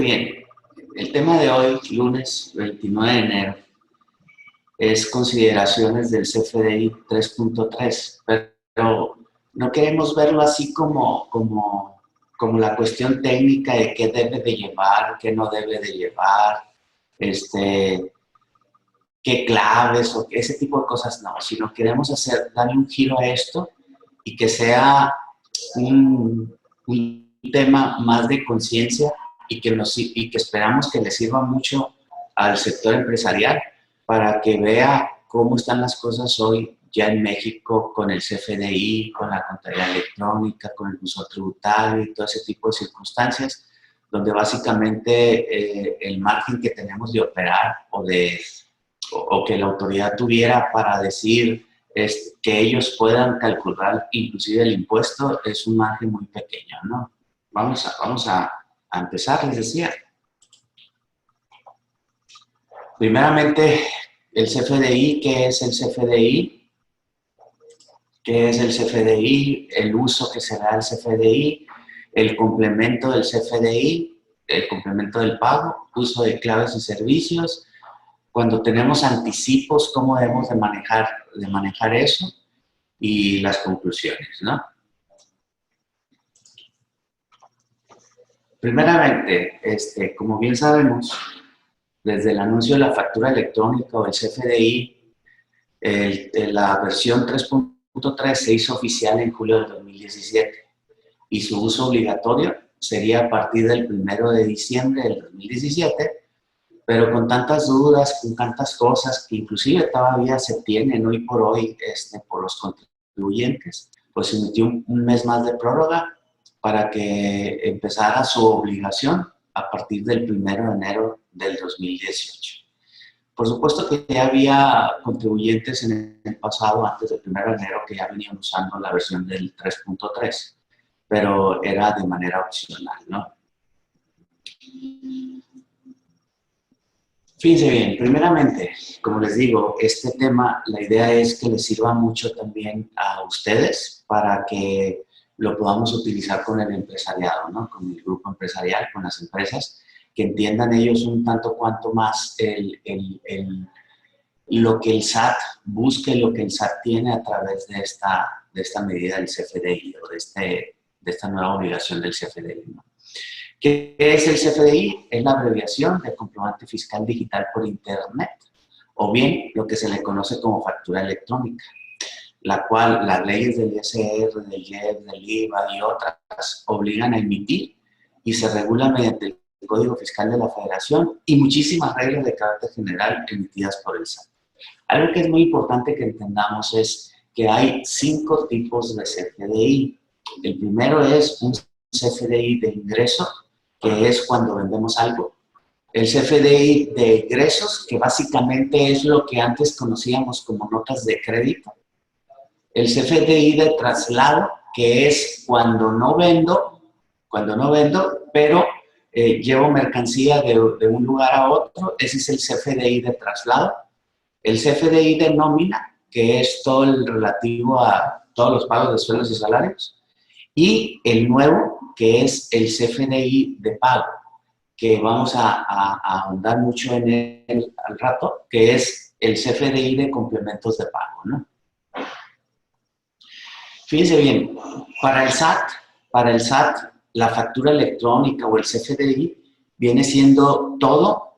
Bien, el tema de hoy, lunes 29 de enero, es consideraciones del CFDI 3.3, pero no queremos verlo así como la cuestión técnica de qué debe de llevar, qué no debe de llevar, qué claves o ese tipo de cosas, no, sino queremos darle un giro a esto y que sea un tema más de conciencia y que esperamos que le sirva mucho al sector empresarial para que vea cómo están las cosas hoy ya en México con el CFDI, con la contabilidad electrónica, con el uso tributario y todo ese tipo de circunstancias, donde básicamente el margen que tenemos de operar o que la autoridad tuviera para decir que ellos puedan calcular inclusive el impuesto es un margen muy pequeño, ¿no? Vamos a empezar, les decía. Primeramente, el CFDI, ¿qué es el CFDI? ¿Qué es el CFDI? El uso que se da al CFDI, el complemento del CFDI, el complemento del pago, uso de claves y servicios. Cuando tenemos anticipos, ¿cómo debemos de manejar eso? Y las conclusiones, ¿no? Primeramente, como bien sabemos, desde el anuncio de la factura electrónica o el CFDI, la versión 3.3 se hizo oficial en julio del 2017 y su uso obligatorio sería a partir del 1 de diciembre del 2017, pero con tantas dudas, con tantas cosas que inclusive todavía se tienen hoy por hoy por los contribuyentes, pues se metió un mes más de prórroga para que empezara su obligación a partir del 1 de enero del 2018. Por supuesto que ya había contribuyentes en el pasado, antes del 1 de enero, que ya venían usando la versión del 3.3, pero era de manera opcional, ¿no? Fíjense bien, primeramente, como les digo, este tema, la idea es que les sirva mucho también a ustedes para que lo podamos utilizar con el empresariado, ¿no? Con el grupo empresarial, con las empresas, que entiendan ellos un tanto cuanto más lo que el SAT busca y lo que el SAT tiene a través de esta medida del CFDI o de esta nueva obligación del CFDI, ¿no? ¿Qué es el CFDI? Es la abreviación del comprobante fiscal digital por Internet, o bien lo que se le conoce como factura electrónica, la cual las leyes del ISR, del IEPS, del IVA y otras obligan a emitir y se regula mediante el Código Fiscal de la Federación y muchísimas reglas de carácter general emitidas por el SAT. Algo que es muy importante que entendamos es que hay 5 tipos de CFDI. El primero es un CFDI de ingreso, que es cuando vendemos algo. El CFDI de egresos, que básicamente es lo que antes conocíamos como notas de crédito. El CFDI de traslado, que es cuando no vendo, pero llevo mercancía de un lugar a otro, ese es el CFDI de traslado. El CFDI de nómina, que es todo el relativo a todos los pagos de sueldos y salarios. Y el nuevo, que es el CFDI de pago, que vamos a ahondar mucho en él al rato, que es el CFDI de complementos de pago, ¿no? Fíjense bien, para el SAT, la factura electrónica o el CFDI viene siendo todo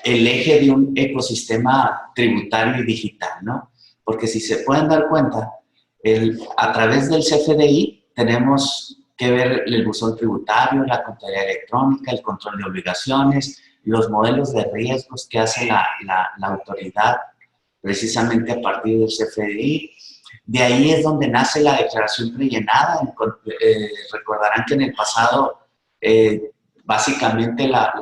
el eje de un ecosistema tributario y digital, ¿no? Porque si se pueden dar cuenta, a través del CFDI tenemos que ver el buzón tributario, la contabilidad electrónica, el control de obligaciones, los modelos de riesgos que hace la autoridad precisamente a partir del CFDI. De ahí es donde nace la declaración prellenada. Recordarán que en el pasado, básicamente la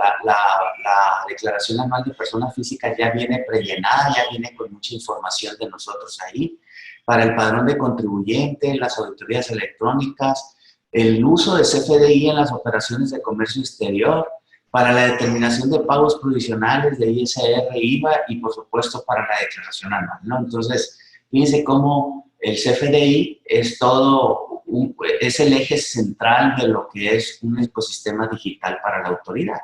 declaración anual de persona física ya viene prellenada, ya viene con mucha información de nosotros ahí. Para el padrón de contribuyente, las auditorías electrónicas, el uso de CFDI en las operaciones de comercio exterior, para la determinación de pagos provisionales de ISR, IVA y, por supuesto, para la declaración anual, ¿no? Entonces, fíjense cómo el CFDI es es el eje central de lo que es un ecosistema digital para la autoridad.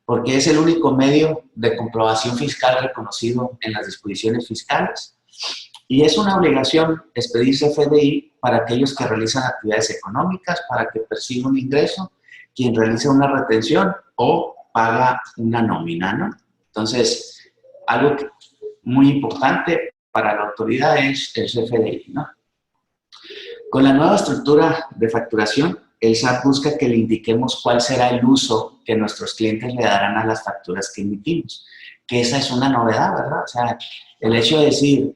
porque es el único medio de comprobación fiscal reconocido en las disposiciones fiscales y es una obligación expedir CFDI para aquellos que realizan actividades económicas, para que perciba un ingreso, quien realiza una retención o paga una nómina, ¿no? Entonces, algo muy importante para la autoridad es el CFDI, ¿no? Con la nueva estructura de facturación, el SAT busca que le indiquemos cuál será el uso que nuestros clientes le darán a las facturas que emitimos, que esa es una novedad, ¿verdad? O sea, el hecho de decir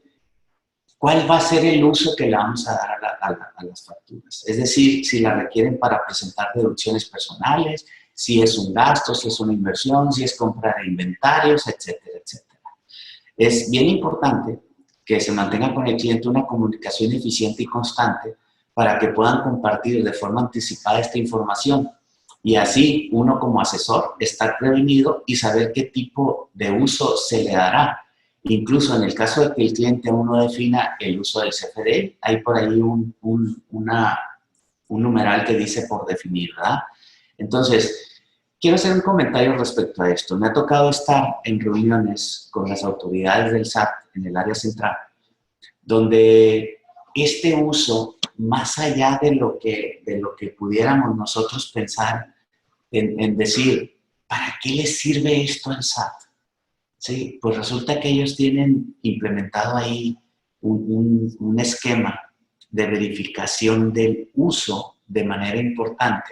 cuál va a ser el uso que le vamos a dar a las facturas. Es decir, si la requieren para presentar deducciones personales, si es un gasto, si es una inversión, si es compra de inventarios, etcétera, etcétera. Es bien importante que se mantenga con el cliente una comunicación eficiente y constante para que puedan compartir de forma anticipada esta información y así uno como asesor estar prevenido y saber qué tipo de uso se le dará. Incluso en el caso de que el cliente aún no defina el uso del CFDI, hay por ahí un numeral que dice por definir, ¿verdad? Entonces, quiero hacer un comentario respecto a esto. Me ha tocado estar en reuniones con las autoridades del SAT en el área central, donde este uso, más allá de lo que pudiéramos nosotros pensar en decir, ¿para qué les sirve esto al SAT? Sí, pues resulta que ellos tienen implementado ahí un esquema de verificación del uso de manera importante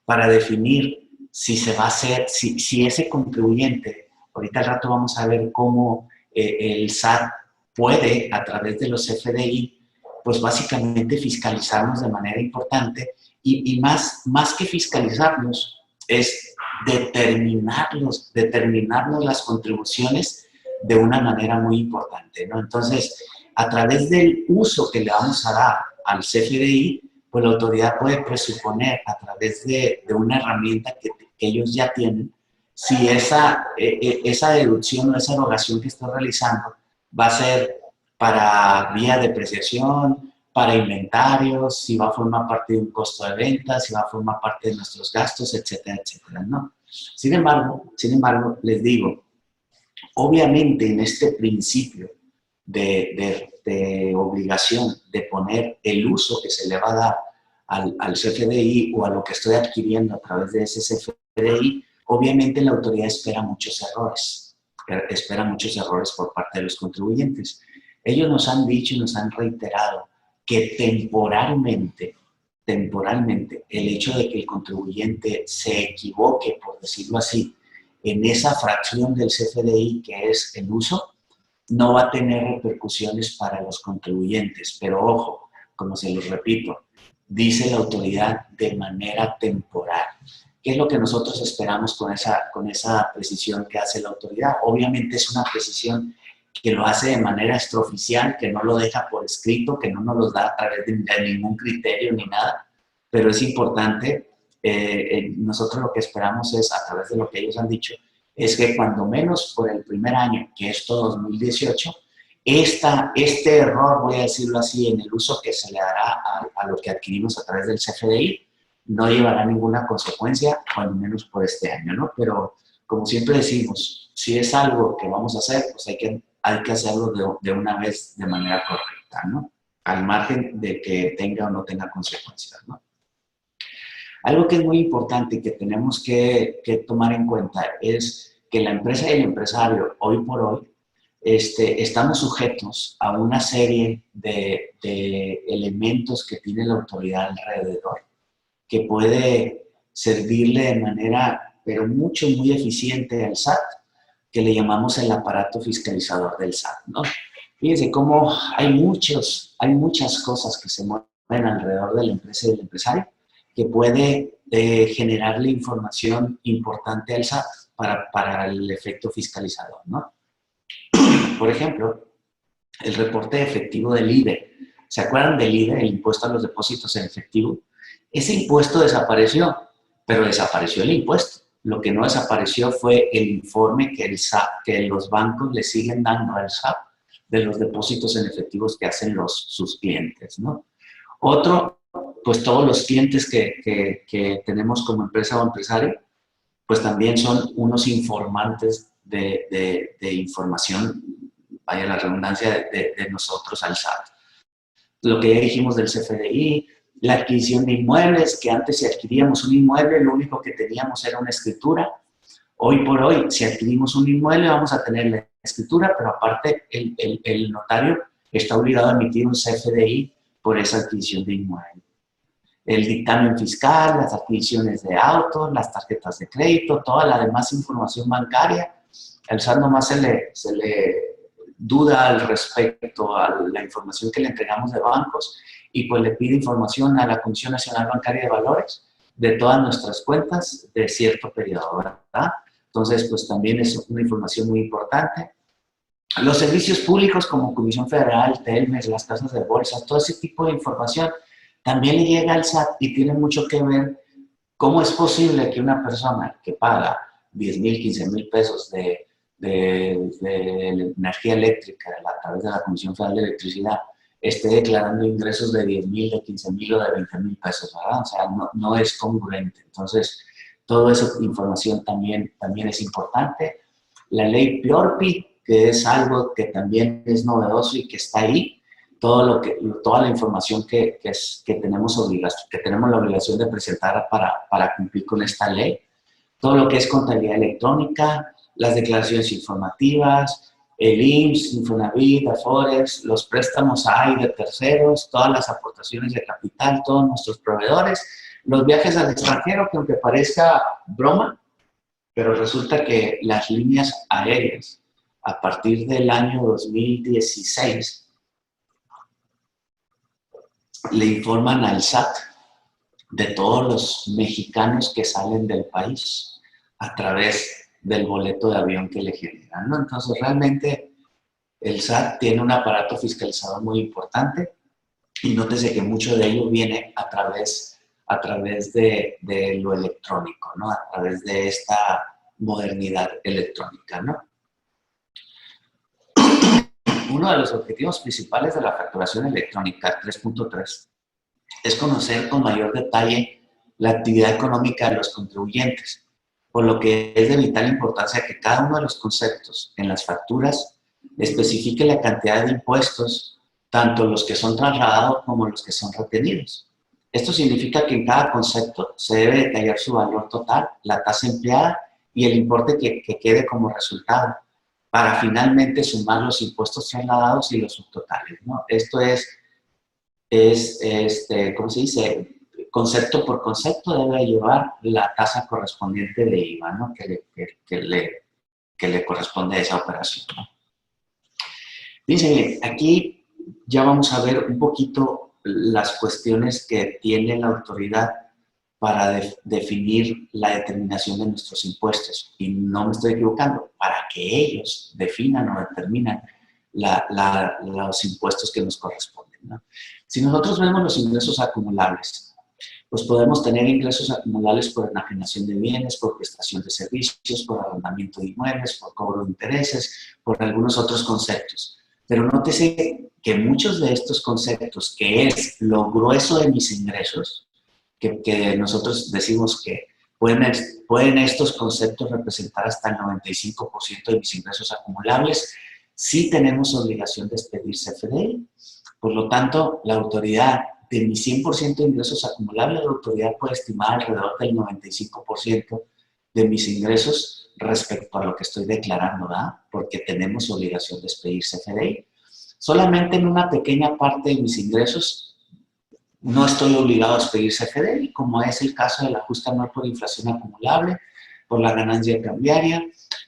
para definir si se va a hacer, si ese contribuyente, ahorita al rato vamos a ver cómo el SAT puede, a través de los CFDI, pues básicamente fiscalizarnos de manera importante y más que fiscalizarnos, es determinarnos las contribuciones de una manera muy importante, ¿no? Entonces, a través del uso que le vamos a dar al CFDI, pues la autoridad puede presuponer a través de una herramienta que ellos ya tienen, si esa deducción o esa erogación que estoy realizando va a ser para vía de depreciación, para inventarios, si va a formar parte de un costo de venta, si va a formar parte de nuestros gastos, etcétera, etcétera, ¿no? Sin embargo, les digo, obviamente en este principio de obligación de poner el uso que se le va a dar al CFDI o a lo que estoy adquiriendo a través de ese CFDI, obviamente la autoridad espera muchos errores por parte de los contribuyentes. Ellos nos han dicho y nos han reiterado que temporalmente, el hecho de que el contribuyente se equivoque, por decirlo así, en esa fracción del CFDI que es el uso, no va a tener repercusiones para los contribuyentes. Pero ojo, como se los repito, dice la autoridad de manera temporal. ¿Qué es lo que nosotros esperamos con esa precisión que hace la autoridad? Obviamente es una precisión que lo hace de manera extraoficial, que no lo deja por escrito, que no nos lo da a través de ningún criterio ni nada, pero es importante. Nosotros lo que esperamos es, a través de lo que ellos han dicho, es que cuando menos por el primer año, que es todo 2018, este error, voy a decirlo así, en el uso que se le dará a lo que adquirimos a través del CFDI, no llevará ninguna consecuencia, cuando menos por este año, ¿no? Pero, como siempre decimos, si es algo que vamos a hacer, pues hay que hacerlo de una vez de manera correcta, ¿no? Al margen de que tenga o no tenga consecuencias, ¿no? Algo que es muy importante y que tenemos que tomar en cuenta es que la empresa y el empresario, hoy por hoy, estamos sujetos a una serie de elementos que tiene la autoridad alrededor, que puede servirle de manera, pero muy eficiente al SAT, que le llamamos el aparato fiscalizador del SAT, ¿no? Fíjense cómo hay muchas cosas que se mueven alrededor de la empresa y del empresario que puede generarle información importante al SAT para el efecto fiscalizador, ¿no? Por ejemplo, el reporte efectivo del IDE. ¿Se acuerdan del IDE, el impuesto a los depósitos en efectivo? Ese impuesto desapareció, pero desapareció el impuesto. Lo que no desapareció fue el informe que los bancos le siguen dando al SAT de los depósitos en efectivos que hacen sus clientes, ¿no? Otro, pues todos los clientes que tenemos como empresa o empresario, pues también son unos informantes de información, vaya la redundancia, de nosotros al SAT. Lo que ya dijimos del CFDI, la adquisición de inmuebles, que antes si adquiríamos un inmueble, lo único que teníamos era una escritura. Hoy por hoy, si adquirimos un inmueble, vamos a tener la escritura, pero aparte el notario está obligado a emitir un CFDI por esa adquisición de inmueble. El dictamen fiscal, las adquisiciones de autos, las tarjetas de crédito, toda la demás información bancaria. Al SAT nomás se le duda al respecto a la información que le entregamos de bancos y pues le pide información a la Comisión Nacional Bancaria de Valores de todas nuestras cuentas de cierto periodo, ¿verdad? Entonces, pues también es una información muy importante. Los servicios públicos como Comisión Federal, Telmex, las casas de bolsa, todo ese tipo de información también le llega al SAT y tiene mucho que ver cómo es posible que una persona que paga 10,000, 15,000 pesos de energía eléctrica a través de la Comisión Federal de Electricidad esté declarando ingresos de 10,000, de 15,000 o de 20,000 pesos, ¿verdad? O sea, no es congruente. Entonces, toda esa información también es importante. La ley PIORPI, que es algo que también es novedoso y que está ahí, toda la información que tenemos la obligación de presentar para cumplir con esta ley, todo lo que es contabilidad electrónica, las declaraciones informativas, el IMSS, Infonavit, Afores, los préstamos a y de terceros, todas las aportaciones de capital, todos nuestros proveedores, los viajes al extranjero, que aunque parezca broma, pero resulta que las líneas aéreas, a partir del año 2016, le informan al SAT de todos los mexicanos que salen del país a través del boleto de avión que le generan, ¿no? Entonces, realmente, el SAT tiene un aparato fiscalizador muy importante y nótese que mucho de ello viene a través de lo electrónico, ¿no? A través de esta modernidad electrónica, ¿no? Uno de los objetivos principales de la facturación electrónica 3.3 es conocer con mayor detalle la actividad económica de los contribuyentes, por lo que es de vital importancia que cada uno de los conceptos en las facturas especifique la cantidad de impuestos, tanto los que son trasladados como los que son retenidos. Esto significa que en cada concepto se debe detallar su valor total, la tasa empleada y el importe que quede como resultado, para finalmente sumar los impuestos trasladados y los subtotales, ¿no? Esto es ¿cómo se dice? Concepto por concepto debe llevar la tasa correspondiente de IVA, ¿no? que le corresponde a esa operación, ¿no? Fíjense, aquí ya vamos a ver un poquito las cuestiones que tiene la autoridad para definir la determinación de nuestros impuestos. Y no me estoy equivocando, para que ellos definan o determinan los impuestos que nos corresponden, ¿no? Si nosotros vemos los ingresos acumulables, pues podemos tener ingresos acumulables por enajenación de bienes, por prestación de servicios, por arrendamiento de inmuebles, por cobro de intereses, por algunos otros conceptos. Pero nótese que muchos de estos conceptos, que es lo grueso de mis ingresos, que nosotros decimos que pueden estos conceptos representar hasta el 95% de mis ingresos acumulables, sí tenemos obligación de expedir CFDI. Por lo tanto, la autoridad, de mis 100% de ingresos acumulables, la autoridad puede estimar alrededor del 95% de mis ingresos respecto a lo que estoy declarando, ¿verdad? Porque tenemos obligación de expedir CFDI. Solamente en una pequeña parte de mis ingresos no estoy obligado a expedir CFDI, como es el caso del ajuste anual por inflación acumulable, por la ganancia cambiaria,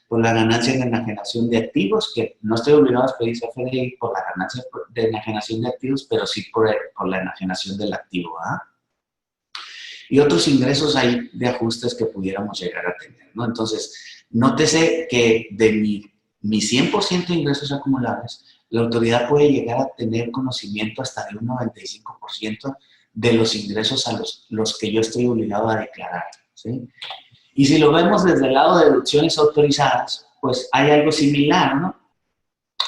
por la ganancia de enajenación de activos, que no estoy obligado a expedir CFDI por la ganancia de enajenación de activos, pero sí por la enajenación del activo, ¿ah? Y otros ingresos ahí de ajustes que pudiéramos llegar a tener, ¿no? Entonces, nótese que de mi 100% de ingresos acumulables, la autoridad puede llegar a tener conocimiento hasta de un 95% de los ingresos a los que yo estoy obligado a declarar, ¿sí? Y si lo vemos desde el lado de deducciones autorizadas, pues hay algo similar, ¿no?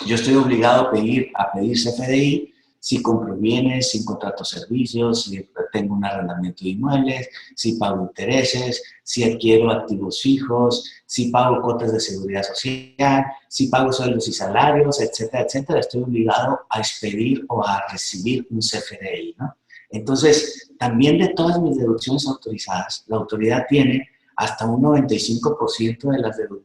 Yo estoy obligado a pedir CFDI si compro bienes, si contrato servicios, si tengo un arrendamiento de inmuebles, si pago intereses, si adquiero activos fijos, si pago cuotas de seguridad social, si pago sueldos y salarios, etcétera, etcétera. Estoy obligado a expedir o a recibir un CFDI, ¿no? Entonces, también de todas mis deducciones autorizadas, la autoridad tiene hasta un 95%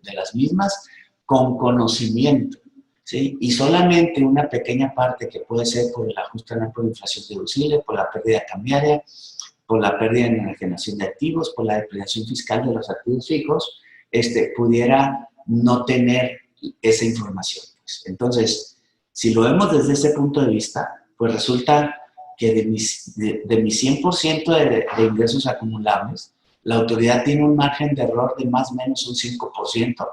de las mismas con conocimiento, ¿sí? Y solamente una pequeña parte que puede ser por el ajuste anual por inflación deducible, por la pérdida cambiaria, por la pérdida en enajenación de activos, por la depreciación fiscal de los activos fijos, pudiera no tener esa información. Pues. Entonces, si lo vemos desde ese punto de vista, pues resulta que de mi 100% de ingresos acumulables, la autoridad tiene un margen de error de más o menos un 5%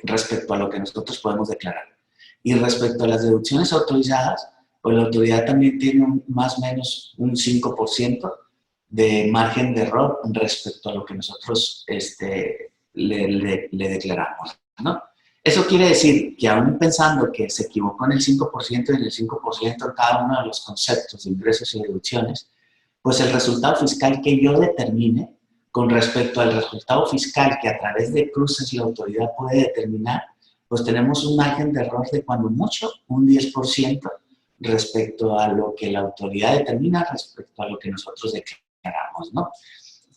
respecto a lo que nosotros podemos declarar. Y respecto a las deducciones autorizadas, pues la autoridad también tiene más o menos un 5% de margen de error respecto a lo que nosotros le declaramos, ¿no? Eso quiere decir que aún pensando que se equivocó en el 5% y en el 5% en cada uno de los conceptos de ingresos y deducciones, pues el resultado fiscal que yo determine con respecto al resultado fiscal que a través de cruces la autoridad puede determinar, pues tenemos un margen de error de cuando mucho un 10% respecto a lo que la autoridad determina respecto a lo que nosotros declaramos, ¿no?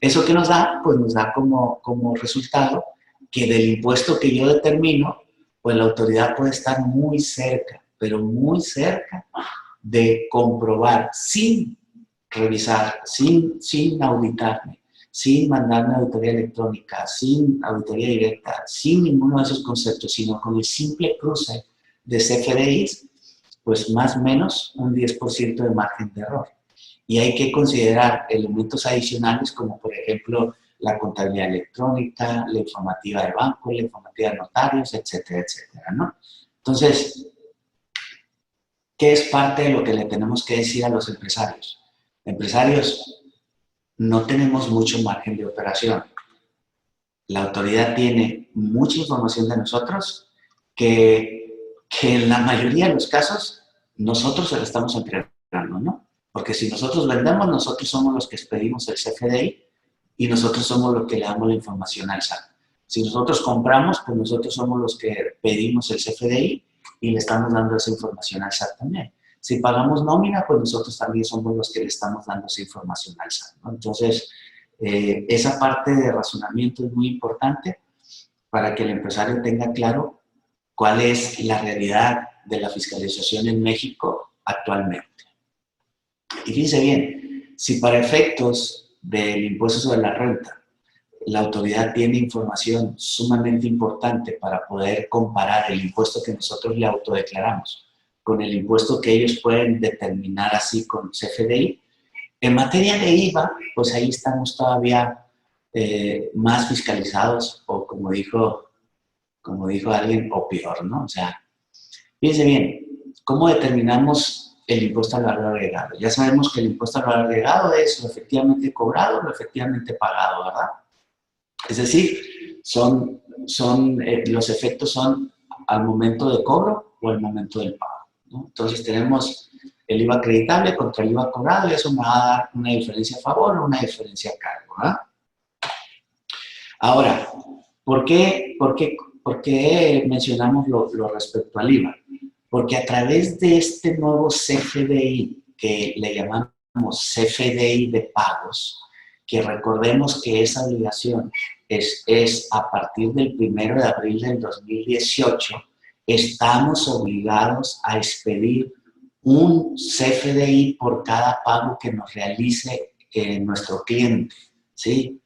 ¿Eso qué nos da? Pues nos da como resultado que del impuesto que yo determino, pues la autoridad puede estar muy cerca, pero muy cerca de comprobar sin revisar, sin auditarme, sin mandarme auditoría electrónica, sin auditoría directa, sin ninguno de esos conceptos, sino con el simple cruce de CFDIs, pues más o menos un 10% de margen de error. Y hay que considerar elementos adicionales como, por ejemplo, la contabilidad electrónica, la informativa de banco, la informativa de notarios, etcétera, etcétera, ¿no? Entonces, ¿qué es parte de lo que le tenemos que decir a los empresarios? Empresarios, no tenemos mucho margen de operación. La autoridad tiene mucha información de nosotros que en la mayoría de los casos nosotros se la estamos entregando, ¿no? Porque si nosotros vendemos, nosotros somos los que expedimos el CFDI y nosotros somos los que le damos la información al SAT. Si nosotros compramos, pues nosotros somos los que pedimos el CFDI y le estamos dando esa información al SAT también. Si pagamos nómina, pues nosotros también somos los que le estamos dando esa información al SAT, ¿no? Entonces, esa parte de razonamiento es muy importante para que el empresario tenga claro cuál es la realidad de la fiscalización en México actualmente. Y fíjense bien, si para efectos del impuesto sobre la renta, la autoridad tiene información sumamente importante para poder comparar el impuesto que nosotros le autodeclaramos con el impuesto que ellos pueden determinar así con CFDI, en materia de IVA, pues ahí estamos todavía más fiscalizados, o como dijo alguien, o peor, ¿no? O sea, fíjense bien, ¿cómo determinamos el impuesto al valor agregado? Ya sabemos que el impuesto al valor agregado es lo efectivamente cobrado, lo efectivamente pagado, ¿verdad? Es decir, los efectos son al momento de cobro o al momento del pago, ¿no? Entonces tenemos el IVA acreditable contra el IVA cobrado y eso me va a dar una diferencia a favor o una diferencia a cargo, ¿verdad? Ahora, ¿por qué mencionamos lo respecto al IVA? Porque a través de este nuevo CFDI, que le llamamos CFDI de pagos, que recordemos que esa obligación es a partir del 1 de abril del 2018, estamos obligados a expedir un CFDI por cada pago que nos realice nuestro cliente, ¿sí?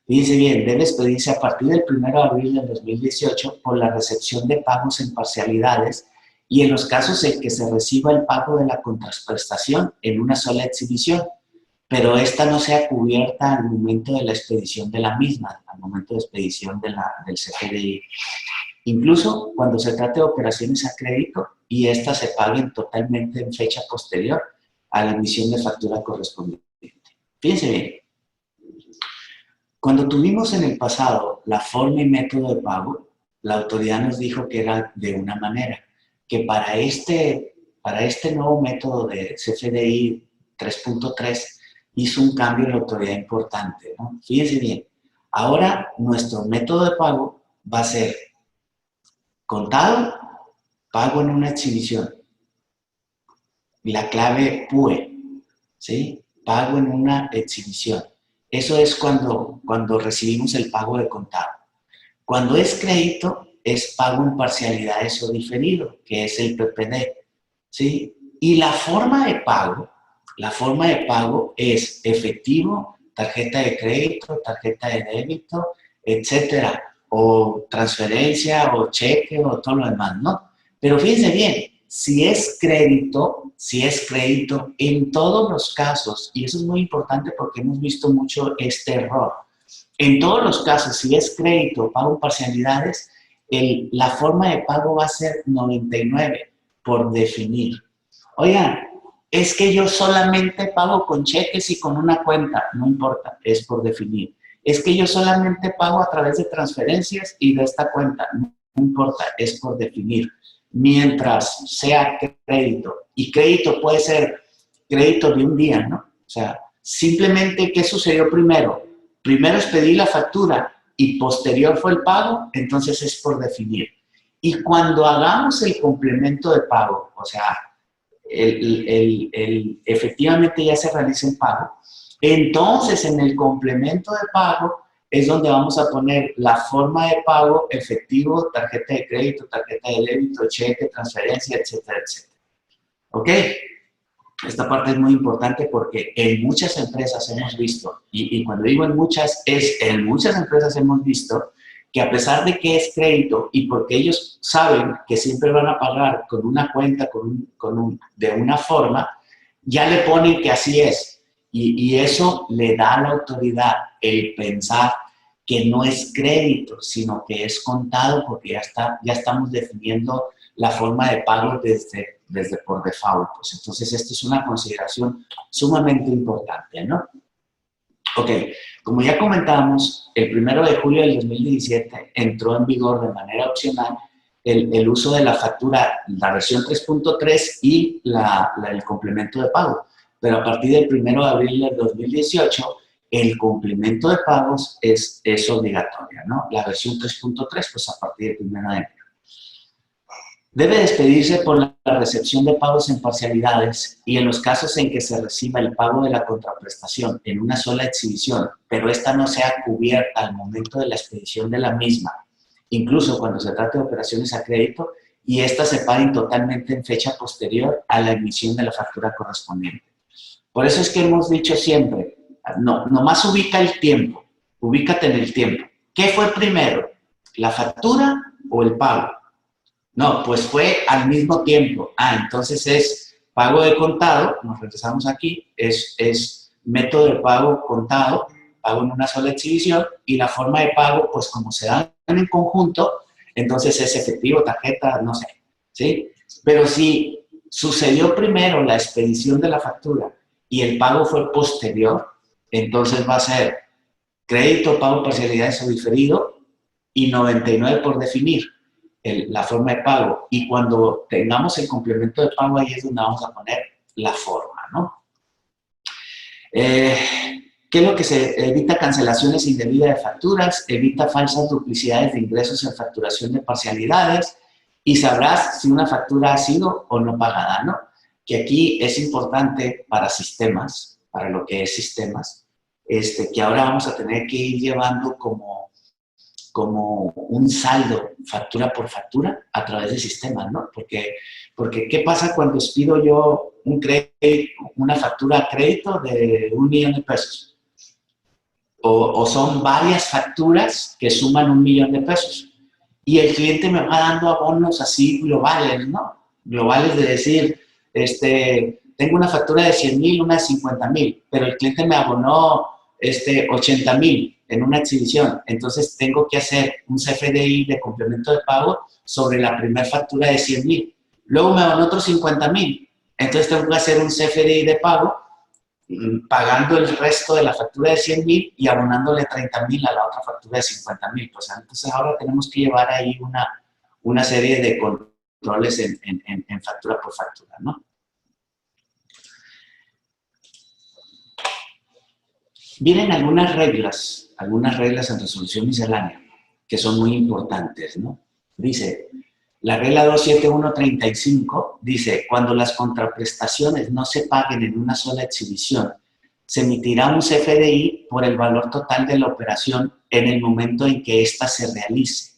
Fíjense bien, debe expedirse a partir del 1 de abril del 2018 por la recepción de pagos en parcialidades y en los casos en que se reciba el pago de la contraprestación en una sola exhibición, pero esta no sea cubierta al momento de la expedición de la misma, al momento de expedición del CFDI. Incluso cuando se trate de operaciones a crédito y estas se paguen totalmente en fecha posterior a la emisión de factura correspondiente. Fíjense bien, cuando tuvimos en el pasado la forma y método de pago, la autoridad nos dijo que era de una manera, que para este para este nuevo método de CFDI 3.3 hizo un cambio en la autoridad importante, ¿no? Fíjense bien, ahora nuestro método de pago va a ser contado, pago en una exhibición. La clave PUE, ¿sí? Pago en una exhibición. Eso es cuando recibimos el pago de contado. Cuando es crédito, es pago en parcialidades o diferido, que es el PPD, ¿sí? Y la forma de pago es efectivo, tarjeta de crédito, tarjeta de débito, etcétera, o transferencia, o cheque, o todo lo demás, ¿no? Pero fíjense bien, si es crédito, en todos los casos, y eso es muy importante porque hemos visto mucho este error, en todos los casos, si es crédito, pago en parcialidades, la forma de pago va a ser 99 por definir. Oigan, es que yo solamente pago con cheques y con una cuenta, no importa, es por definir. Es que yo solamente pago a través de transferencias y de esta cuenta, no importa, es por definir. Mientras sea crédito, y crédito puede ser crédito de un día, ¿no? O sea, simplemente, ¿qué sucedió primero? Primero expedí la factura y posterior fue el pago, entonces es por definir. Y cuando hagamos el complemento de pago, o sea, efectivamente ya se realiza el pago, entonces en el complemento de pago es donde vamos a poner la forma de pago, efectivo, tarjeta de crédito, tarjeta de débito, cheque, transferencia, etcétera, etcétera. ¿Ok? Esta parte es muy importante porque en muchas empresas hemos visto, y cuando digo en muchas empresas hemos visto que a pesar de que es crédito y porque ellos saben que siempre van a pagar con una cuenta, de una forma, ya le ponen que así es. Y eso le da a la autoridad el pensar que no es crédito, sino que es contado porque ya estamos definiendo la forma de pago desde por default. Pues entonces, esto es una consideración sumamente importante, ¿no? Ok, como ya comentábamos, el 1 de julio del 2017 entró en vigor de manera opcional el uso de la factura, la versión 3.3 y el complemento de pago. Pero a partir del 1 de abril del 2018, el complemento de pagos es obligatorio, ¿no? La versión 3.3, pues a partir del 1 de enero. Debe despedirse por la recepción de pagos en parcialidades y en los casos en que se reciba el pago de la contraprestación en una sola exhibición, pero esta no sea cubierta al momento de la expedición de la misma, incluso cuando se trate de operaciones a crédito, y éstas se paguen totalmente en fecha posterior a la emisión de la factura correspondiente. Por eso es que hemos dicho siempre, nomás ubica el tiempo, ubícate en el tiempo. ¿Qué fue primero, la factura o el pago? No, pues fue al mismo tiempo. Entonces es pago de contado, nos regresamos aquí, es método de pago contado, pago en una sola exhibición, y la forma de pago, pues como se dan en conjunto, entonces es efectivo, tarjeta, no sé, ¿sí? Pero si sucedió primero la expedición de la factura y el pago fue posterior, entonces va a ser crédito, pago, parcialidades o diferido, y 99 por definir la forma de pago. Y cuando tengamos el complemento de pago, ahí es donde vamos a poner la forma, ¿no? ¿Qué es lo que se evita? Cancelaciones indebidas de facturas, evita falsas duplicidades de ingresos en facturación de parcialidades, y sabrás si una factura ha sido o no pagada, ¿no? Que aquí es importante para sistemas, para lo que es sistemas, que ahora vamos a tener que ir llevando como un saldo factura por factura a través de sistemas, ¿no? Porque ¿qué pasa cuando expido yo una factura a crédito de 1 millón de pesos? O son varias facturas que suman 1 millón de pesos. Y el cliente me va dando abonos así globales, ¿no? Globales de decir, tengo una factura de 100,000, una de 50,000, pero el cliente me abonó 80,000 en una exhibición. Entonces tengo que hacer un CFDI de complemento de pago sobre la primera factura de 100,000. Luego me abonó otros 50,000. Entonces tengo que hacer un CFDI de pago pagando el resto de la factura de 100,000 y abonándole 30,000 a la otra factura de 50,000. Pues entonces ahora tenemos que llevar ahí una serie de controles en factura por factura, ¿no? Vienen algunas reglas en resolución miscelánea que son muy importantes, ¿no? Dice, la regla 27135 dice, cuando las contraprestaciones no se paguen en una sola exhibición, se emitirá un CFDI por el valor total de la operación en el momento en que ésta se realice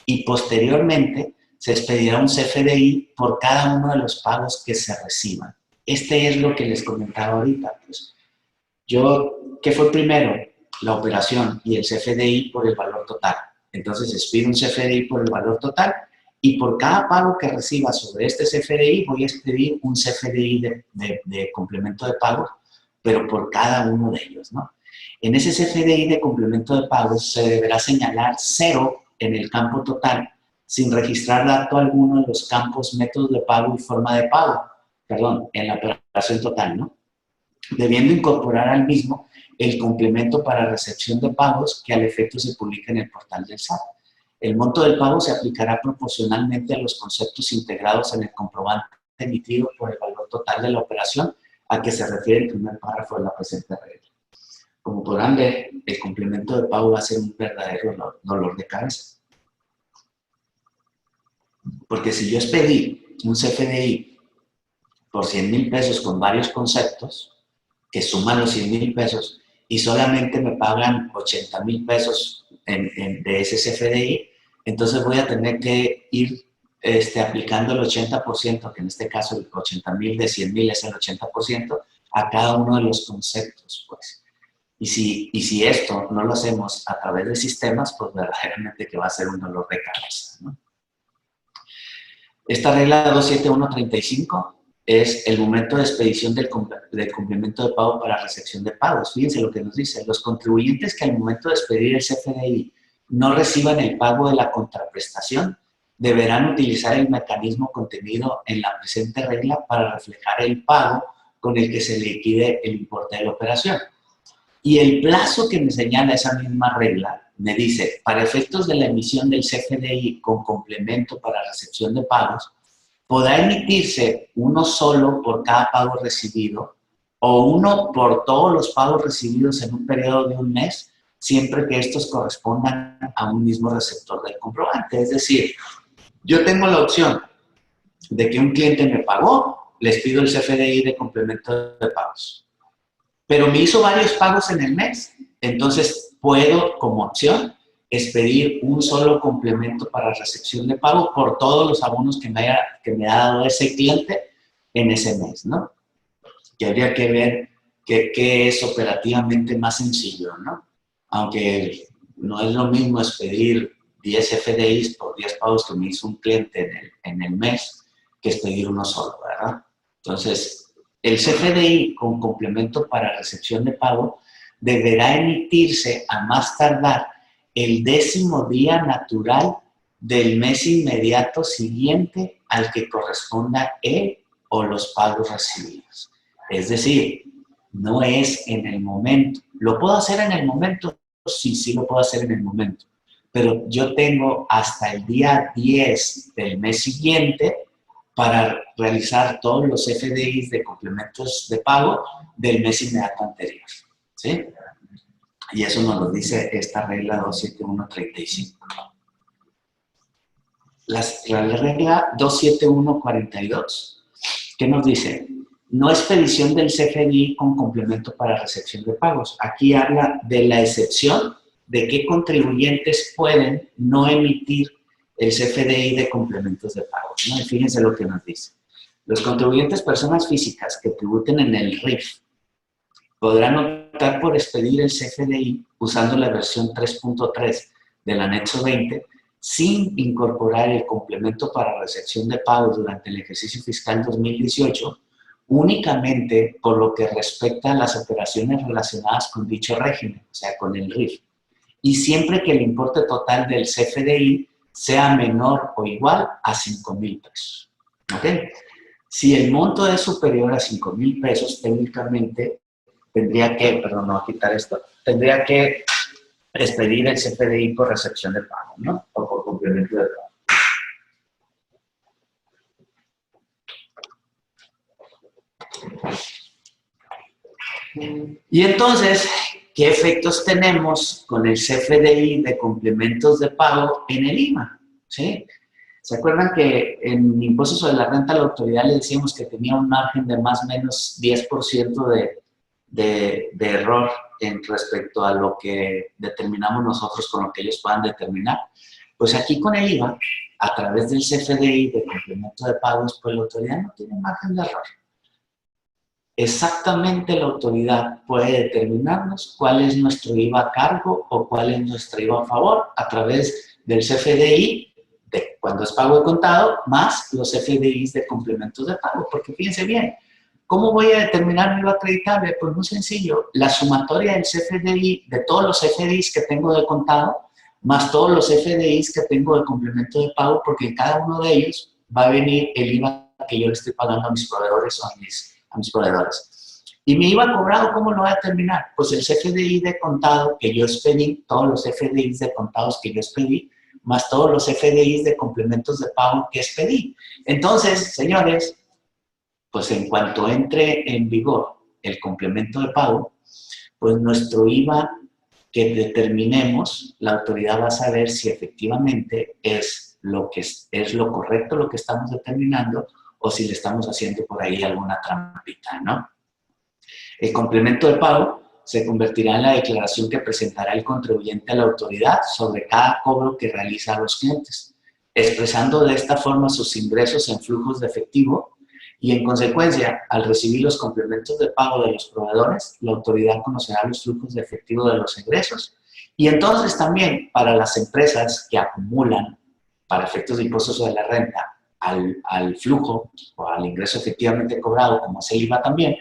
y posteriormente se expedirá un CFDI por cada uno de los pagos que se reciban. Este es lo que les comentaba ahorita, pues. ¿Qué fue primero? La operación y el CFDI por el valor total. Entonces, expido un CFDI por el valor total y por cada pago que reciba sobre este CFDI voy a expedir un CFDI de complemento de pagos, pero por cada uno de ellos, ¿no? En ese CFDI de complemento de pagos se deberá señalar 0 en el campo total sin registrar dato alguno en los campos métodos de pago y forma de pago, perdón, en la operación total, ¿no? Debiendo incorporar al mismo el complemento para recepción de pagos que al efecto se publica en el portal del SAT. El monto del pago se aplicará proporcionalmente a los conceptos integrados en el comprobante emitido por el valor total de la operación a que se refiere el primer párrafo de la presente regla. Como podrán ver, el complemento de pago va a ser un verdadero dolor de cabeza. Porque si yo expedí un CFDI por 100,000 pesos con varios conceptos, que suman los 100,000 pesos y solamente me pagan 80,000 pesos de ese CFDI, entonces voy a tener que ir aplicando el 80%, que en este caso el 80,000 de 100,000 es el 80%, a cada uno de los conceptos, pues. Y si esto no lo hacemos a través de sistemas, pues verdaderamente que va a ser un dolor de cabeza, ¿no? Esta regla 27135 es el momento de expedición del complemento de pago para recepción de pagos. Fíjense lo que nos dice. Los contribuyentes que al momento de expedir el CFDI no reciban el pago de la contraprestación deberán utilizar el mecanismo contenido en la presente regla para reflejar el pago con el que se liquide el importe de la operación. Y el plazo que me señala esa misma regla me dice, para efectos de la emisión del CFDI con complemento para recepción de pagos, podrá emitirse uno solo por cada pago recibido o uno por todos los pagos recibidos en un periodo de un mes, siempre que estos correspondan a un mismo receptor del comprobante. Es decir, yo tengo la opción de que un cliente me pagó, les pido el CFDI de complemento de pagos, pero me hizo varios pagos en el mes, entonces puedo, como opción, expedir un solo complemento para recepción de pago por todos los abonos que me ha dado ese cliente en ese mes, ¿no? Que habría que ver qué es operativamente más sencillo, ¿no? Aunque no es lo mismo expedir 10 FDIs por 10 pagos que me hizo un cliente en el mes que expedir uno solo, ¿verdad? Entonces, el CFDI con complemento para recepción de pago deberá emitirse a más tardar el 10º día natural del mes inmediato siguiente al que corresponda él o los pagos recibidos. Es decir, no es en el momento. ¿Lo puedo hacer en el momento? Sí lo puedo hacer en el momento. Pero yo tengo hasta el día 10 del mes siguiente para realizar todos los FDIs de complementos de pago del mes inmediato anterior, ¿sí? Y eso nos lo dice esta regla 27135. La regla 27142, ¿qué nos dice? No expedición del CFDI con complemento para recepción de pagos. Aquí habla de la excepción de qué contribuyentes pueden no emitir el CFDI de complementos de pagos, ¿no? Y fíjense lo que nos dice. Los contribuyentes personas físicas que tributen en el RIF podrán optar por expedir el CFDI usando la versión 3.3 del anexo 20 sin incorporar el complemento para recepción de pagos durante el ejercicio fiscal 2018, únicamente por lo que respecta a las operaciones relacionadas con dicho régimen, o sea, con el RIF, y siempre que el importe total del CFDI sea menor o igual a 5,000 pesos. ¿Ok? Si el monto es superior a 5,000 pesos, técnicamente tendría que expedir el CFDI por recepción de pago, ¿no? O por complemento de pago. Y entonces, ¿qué efectos tenemos con el CFDI de complementos de pago en el IVA? ¿Sí? ¿Se acuerdan que en impuestos sobre la renta la autoridad le decíamos que tenía un margen de más o menos 10% de error en respecto a lo que determinamos nosotros con lo que ellos puedan determinar? Pues aquí con el IVA, a través del CFDI de complemento de pagos, pues la autoridad no tiene margen de error. Exactamente la autoridad puede determinarnos cuál es nuestro IVA a cargo o cuál es nuestro IVA a favor a través del CFDI de cuando es pago de contado más los CFDIs de complementos de pago. Porque fíjense bien, ¿cómo voy a determinar mi IVA acreditable? Pues muy sencillo, la sumatoria del CFDI, de todos los CFDIs que tengo de contado, más todos los CFDIs que tengo de complemento de pago, porque en cada uno de ellos va a venir el IVA que yo le estoy pagando a mis proveedores o a mis proveedores. Y mi IVA cobrado, ¿cómo lo voy a determinar? Pues el CFDI de contado que yo expedí, todos los CFDIs de contados que yo expedí, más todos los CFDIs de complementos de pago que expedí. Entonces, señores, pues en cuanto entre en vigor el complemento de pago, pues nuestro IVA que determinemos, la autoridad va a saber si efectivamente es lo correcto lo que estamos determinando o si le estamos haciendo por ahí alguna trampita, ¿no? El complemento de pago se convertirá en la declaración que presentará el contribuyente a la autoridad sobre cada cobro que realiza a los clientes, expresando de esta forma sus ingresos en flujos de efectivo y, en consecuencia, al recibir los complementos de pago de los proveedores, la autoridad conocerá los flujos de efectivo de los ingresos y entonces también para las empresas que acumulan para efectos de impuestos sobre la renta al flujo o al ingreso efectivamente cobrado, como es el IVA también,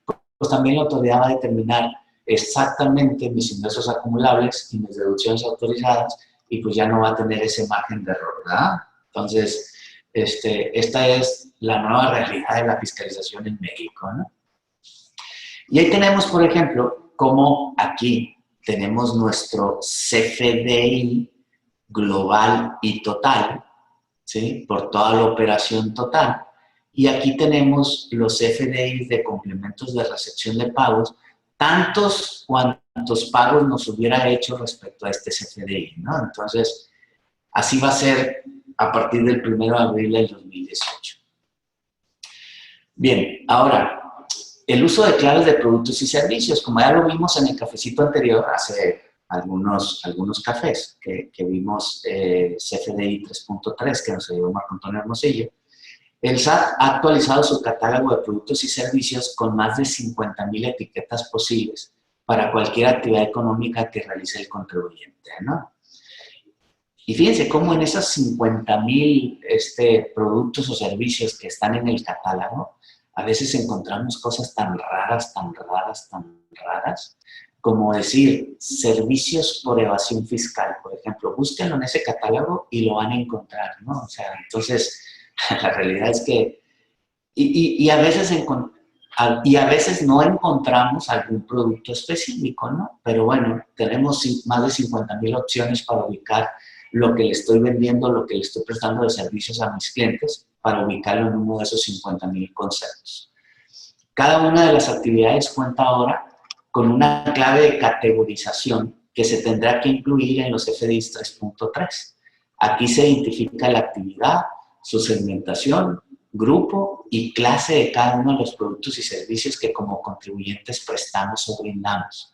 pues también la autoridad va a determinar exactamente mis ingresos acumulables y mis deducciones autorizadas y pues ya no va a tener ese margen de error, ¿verdad? Entonces, esta es la nueva realidad de la fiscalización en México, ¿no? Y ahí tenemos, por ejemplo, cómo aquí tenemos nuestro CFDI global y total, ¿sí? Por toda la operación total. Y aquí tenemos los CFDIs de complementos de recepción de pagos, tantos cuantos pagos nos hubiera hecho respecto a este CFDI, ¿no? Entonces, así va a ser a partir del 1 de abril del 2018. Bien, ahora, el uso de claves de productos y servicios, como ya lo vimos en el cafecito anterior, hace algunos cafés que vimos CFDI 3.3, que nos ayudó Marco Antonio Hermosillo. El SAT ha actualizado su catálogo de productos y servicios con más de 50,000 etiquetas posibles para cualquier actividad económica que realice el contribuyente, ¿no? Y fíjense cómo en esas 50,000 productos o servicios que están en el catálogo, a veces encontramos cosas tan raras, como decir servicios por evasión fiscal, por ejemplo. Búsquenlo en ese catálogo y lo van a encontrar, ¿no? O sea, entonces, la realidad es que, y a veces no encontramos algún producto específico, ¿no? Pero bueno, tenemos más de 50,000 opciones para ubicar lo que le estoy vendiendo, lo que le estoy prestando de servicios a mis clientes, para ubicarlo en uno de esos 50,000 conceptos. Cada una de las actividades cuenta ahora con una clave de categorización que se tendrá que incluir en los FDIs 3.3. Aquí se identifica la actividad, su segmentación, grupo y clase de cada uno de los productos y servicios que como contribuyentes prestamos o brindamos.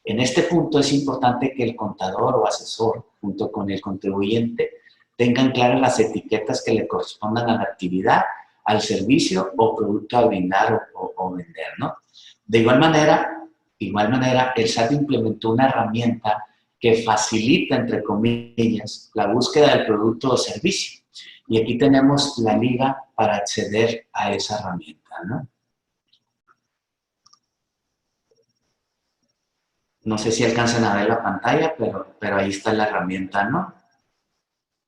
En este punto es importante que el contador o asesor, junto con el contribuyente, tengan claras las etiquetas que le correspondan a la actividad, al servicio o producto a brindar o vender, ¿no? De igual manera, el SAT implementó una herramienta que facilita, entre comillas, la búsqueda del producto o servicio. Y aquí tenemos la liga para acceder a esa herramienta, ¿no? No sé si alcanzan a ver la pantalla, pero ahí está la herramienta, ¿no?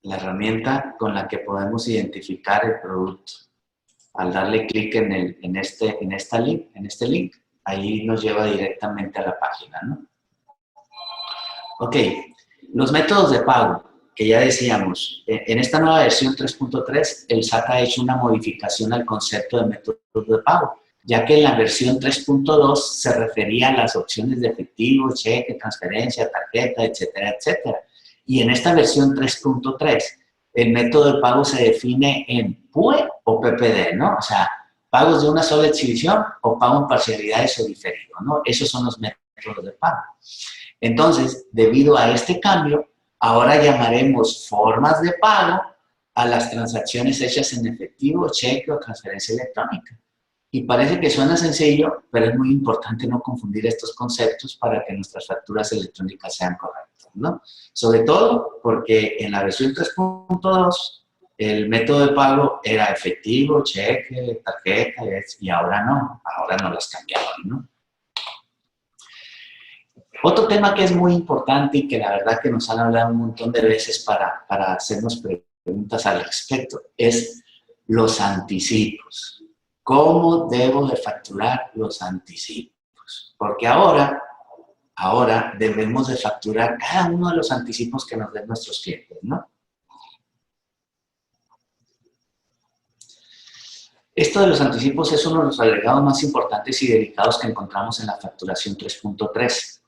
La herramienta con la que podemos identificar el producto. Al darle clic en este link, ahí nos lleva directamente a la página, ¿no? Ok, los métodos de pago, que ya decíamos, en esta nueva versión 3.3, el SAT ha hecho una modificación al concepto de métodos de pago, ya que en la versión 3.2 se refería a las opciones de efectivo, cheque, transferencia, tarjeta, etcétera, etcétera. Y en esta versión 3.3, el método de pago se define en PUE o PPD, ¿no? O sea, pagos de una sola exhibición o pago en parcialidades o diferido, ¿no? Esos son los métodos de pago. Entonces, debido a este cambio, ahora llamaremos formas de pago a las transacciones hechas en efectivo, cheque o transferencia electrónica. Y parece que suena sencillo, pero es muy importante no confundir estos conceptos para que nuestras facturas electrónicas sean correctas, ¿no? Sobre todo porque en la versión 3.2 el método de pago era efectivo, cheque, tarjeta, y ahora no las cambiaron, ¿no? Otro tema que es muy importante y que la verdad que nos han hablado un montón de veces para hacernos preguntas al respecto es los anticipos. ¿Cómo debo de facturar los anticipos? Porque ahora debemos de facturar cada uno de los anticipos que nos den nuestros clientes, ¿no? Esto de los anticipos es uno de los agregados más importantes y delicados que encontramos en la facturación 3.3,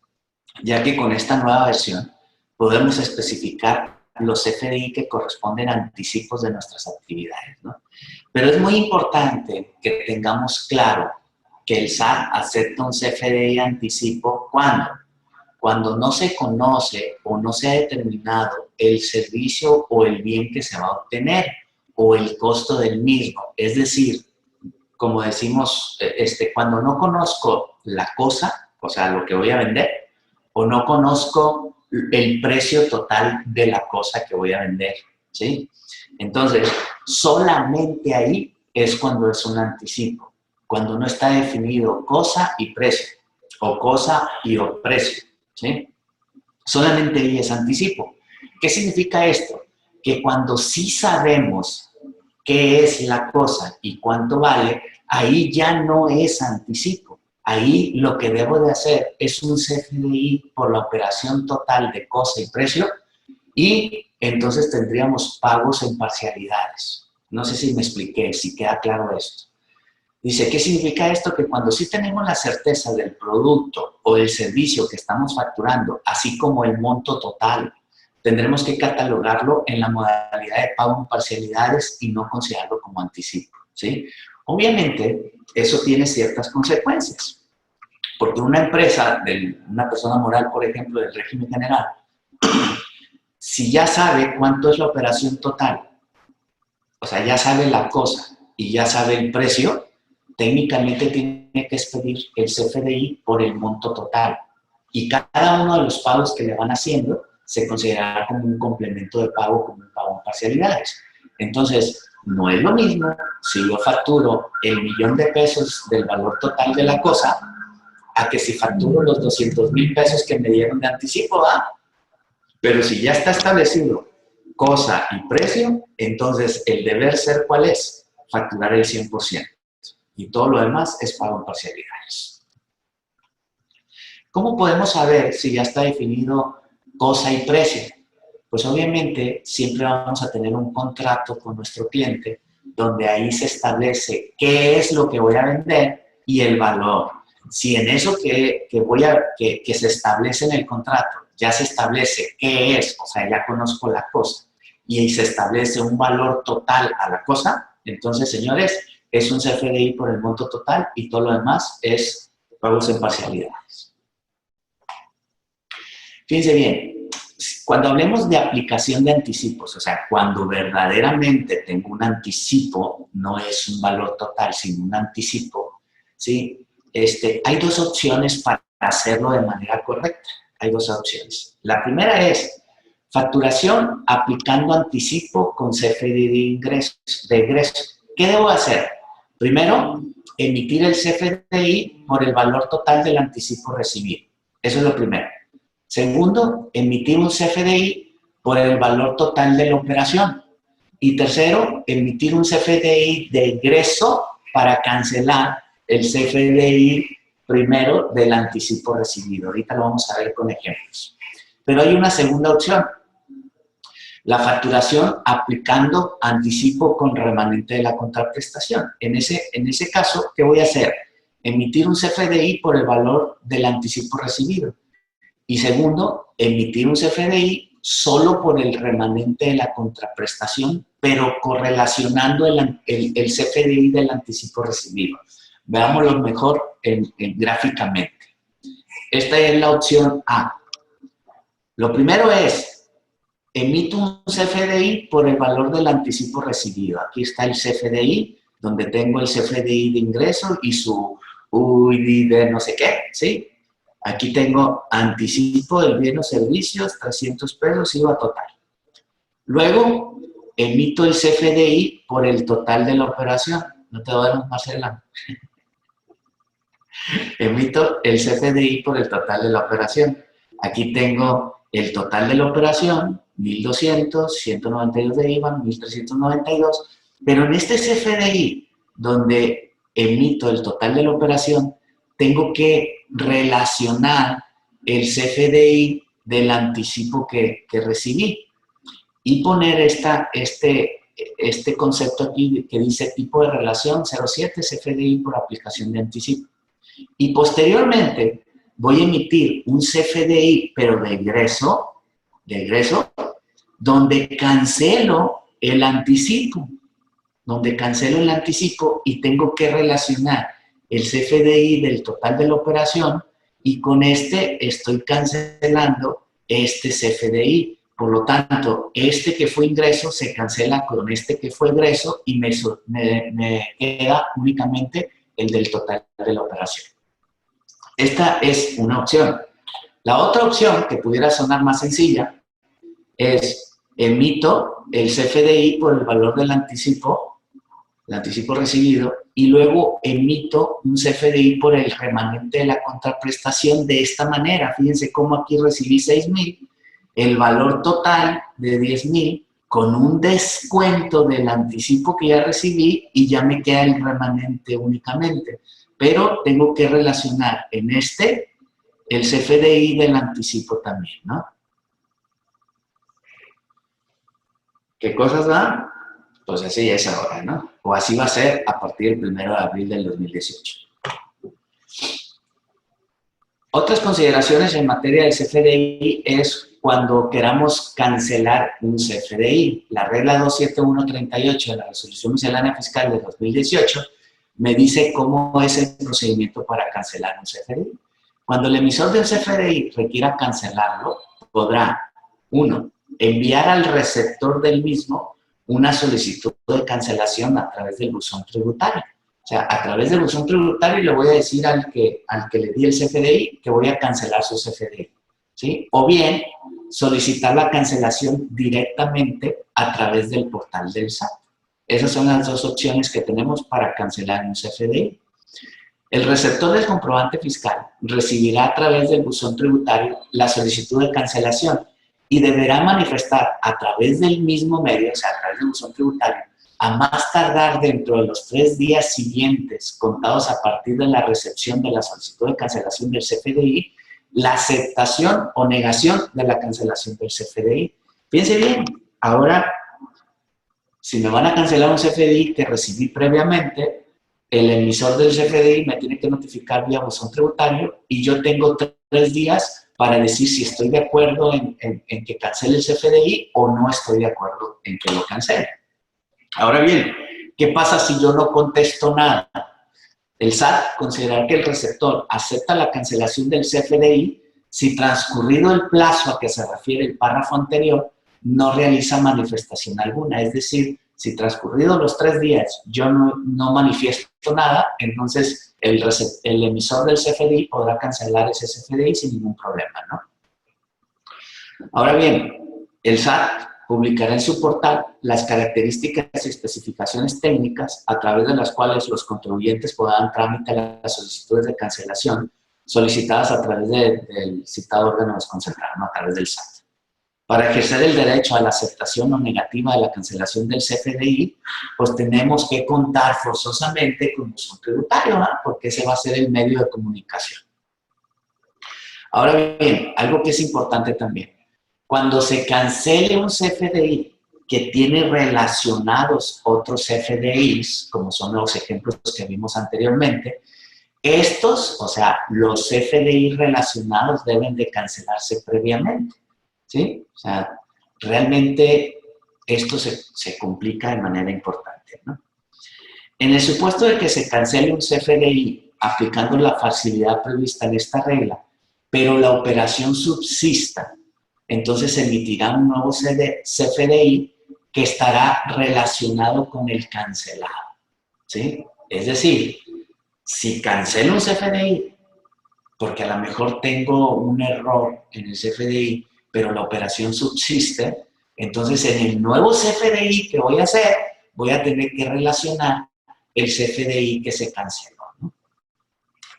ya que con esta nueva versión podemos especificar los CFDI que corresponden a anticipos de nuestras actividades, ¿no? Pero es muy importante que tengamos claro que el SAT acepta un CFDI anticipo cuando no se conoce o no se ha determinado el servicio o el bien que se va a obtener o el costo del mismo. Es decir, como decimos, cuando no conozco la cosa, o sea, lo que voy a vender, o no conozco el precio total de la cosa que voy a vender, ¿sí? Entonces, solamente ahí es cuando es un anticipo, cuando no está definido cosa y precio, o cosa y o precio, ¿sí? Solamente ahí es anticipo. ¿Qué significa esto? Que cuando sí sabemos qué es la cosa y cuánto vale, ahí ya no es anticipo. Ahí lo que debo de hacer es un CFDI por la operación total de cosa y precio y entonces tendríamos pagos en parcialidades. No sé si me expliqué, si queda claro esto. Dice, ¿qué significa esto? Que cuando sí tenemos la certeza del producto o del servicio que estamos facturando, así como el monto total, tendremos que catalogarlo en la modalidad de pago en parcialidades y no considerarlo como anticipo, ¿sí? Obviamente, eso tiene ciertas consecuencias, porque una empresa, una persona moral, por ejemplo, del régimen general, si ya sabe cuánto es la operación total, o sea, ya sabe la cosa y ya sabe el precio, técnicamente tiene que expedir el CFDI por el monto total. Y cada uno de los pagos que le van haciendo se considerará como un complemento de pago, como un pago en parcialidades. Entonces, no es lo mismo si yo facturo el $1.000.000 del valor total de la cosa a que si facturo los 200,000 pesos que me dieron de anticipo, ¿va? Pero si ya está establecido cosa y precio, entonces el deber ser, ¿cuál es? Facturar el 100%. Y todo lo demás es pago en parcialidades. ¿Cómo podemos saber si ya está definido cosa y precio? Pues obviamente siempre vamos a tener un contrato con nuestro cliente donde ahí se establece qué es lo que voy a vender y el valor. Si en eso que se establece en el contrato ya se establece qué es, o sea, ya conozco la cosa, y se establece un valor total a la cosa, entonces, señores, es un CFDI por el monto total y todo lo demás es pagos en parcialidades. Fíjense bien, cuando hablemos de aplicación de anticipos, o sea, cuando verdaderamente tengo un anticipo, no es un valor total, sino un anticipo, ¿sí? Hay dos opciones para hacerlo de manera correcta. Hay dos opciones. La primera es facturación aplicando anticipo con CFDI de ingreso. ¿Qué debo hacer? Primero, emitir el CFDI por el valor total del anticipo recibido. Eso es lo primero. Segundo, emitir un CFDI por el valor total de la operación. Y tercero, emitir un CFDI de ingreso para cancelar el CFDI primero del anticipo recibido. Ahorita lo vamos a ver con ejemplos. Pero hay una segunda opción. La facturación aplicando anticipo con remanente de la contraprestación. En ese caso, ¿qué voy a hacer? Emitir un CFDI por el valor del anticipo recibido. Y segundo, emitir un CFDI solo por el remanente de la contraprestación, pero correlacionando el CFDI del anticipo recibido. Veámoslo mejor gráficamente. Esta es la opción A. Lo primero es, emito un CFDI por el valor del anticipo recibido. Aquí está el CFDI, donde tengo el CFDI de ingreso y su UID de no sé qué, ¿sí? Aquí tengo anticipo del bien o servicios, 300 pesos, IVA total. Luego, emito el CFDI por el total de la operación. No te voy a dar un Marcela. Emito el CFDI por el total de la operación. Aquí tengo el total de la operación, 1.200, 192 de IVA, 1.392, pero en este CFDI, donde emito el total de la operación, tengo que relacionar el CFDI del anticipo que recibí y poner este concepto aquí que dice tipo de relación 07 CFDI por aplicación de anticipo. Y posteriormente voy a emitir un CFDI, pero de ingreso, donde cancelo el anticipo, y tengo que relacionar el CFDI del total de la operación y con este estoy cancelando este CFDI. Por lo tanto, este que fue ingreso se cancela con este que fue egreso y me queda únicamente el del total de la operación. Esta es una opción. La otra opción, que pudiera sonar más sencilla, es emito el CFDI por el valor del anticipo recibido, y luego emito un CFDI por el remanente de la contraprestación de esta manera. Fíjense cómo aquí recibí 6,000, el valor total de 10,000, con un descuento del anticipo que ya recibí y ya me queda el remanente únicamente. Pero tengo que relacionar en el CFDI del anticipo también, ¿no? ¿Qué cosas dan? Pues así es ahora, ¿no? O así va a ser a partir del 1 de abril del 2018. Otras consideraciones en materia del CFDI es cuando queramos cancelar un CFDI. La regla 27138 de la Resolución Miscelánea Fiscal de 2018 me dice cómo es el procedimiento para cancelar un CFDI. Cuando el emisor del CFDI requiera cancelarlo, podrá, 1, enviar al receptor del mismo una solicitud de cancelación a través del buzón tributario. O sea, a través del buzón tributario le voy a decir al que le di el CFDI que voy a cancelar su CFDI, ¿sí? O bien, solicitar la cancelación directamente a través del portal del SAT. Esas son las dos opciones que tenemos para cancelar un CFDI. El receptor del comprobante fiscal recibirá a través del buzón tributario la solicitud de cancelación y deberá manifestar a través del mismo medio, o sea, a través del buzón tributario, a más tardar dentro de los 3 días siguientes, contados a partir de la recepción de la solicitud de cancelación del CFDI, la aceptación o negación de la cancelación del CFDI. Fíjense bien, ahora, si me van a cancelar un CFDI que recibí previamente, el emisor del CFDI me tiene que notificar vía buzón tributario y yo tengo 3 días para decir si estoy de acuerdo en que cancele el CFDI o no estoy de acuerdo en que lo cancele. Ahora bien, ¿qué pasa si yo no contesto nada? El SAT considerará que el receptor acepta la cancelación del CFDI si transcurrido el plazo a que se refiere el párrafo anterior no realiza manifestación alguna. Es decir, si transcurridos los 3 días yo no manifiesto nada, entonces el emisor del CFDI podrá cancelar ese CFDI sin ningún problema, ¿no? Ahora bien, el SAT publicará en su portal las características y especificaciones técnicas a través de las cuales los contribuyentes podrán tramitar las solicitudes de cancelación solicitadas a través del citado órgano desconcentrado, ¿no? A través del SAT. Para ejercer el derecho a la aceptación o negativa de la cancelación del CFDI, pues tenemos que contar forzosamente con buzón tributario, ¿no? Porque ese va a ser el medio de comunicación. Ahora bien, algo que es importante también. Cuando se cancele un CFDI que tiene relacionados otros CFDIs, como son los ejemplos que vimos anteriormente, estos, o sea, los CFDI relacionados deben de cancelarse previamente, ¿sí? O sea, realmente esto se complica de manera importante, ¿no? En el supuesto de que se cancele un CFDI aplicando la facilidad prevista en esta regla, pero la operación subsista, entonces se emitirá un nuevo CFDI que estará relacionado con el cancelado, ¿sí? Es decir, si cancelo un CFDI, porque a lo mejor tengo un error en el CFDI, pero la operación subsiste, entonces en el nuevo CFDI que voy a hacer, voy a tener que relacionar el CFDI que se canceló, ¿no?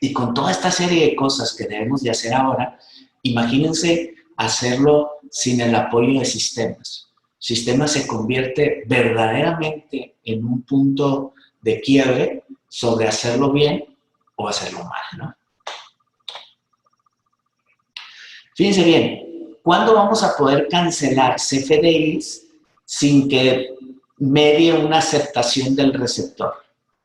Y con toda esta serie de cosas que debemos de hacer ahora, imagínense hacerlo sin el apoyo de sistemas. Sistemas se convierte verdaderamente en un punto de quiebre sobre hacerlo bien o hacerlo mal, ¿no? Fíjense bien, ¿cuándo vamos a poder cancelar CFDIs sin que medie una aceptación del receptor?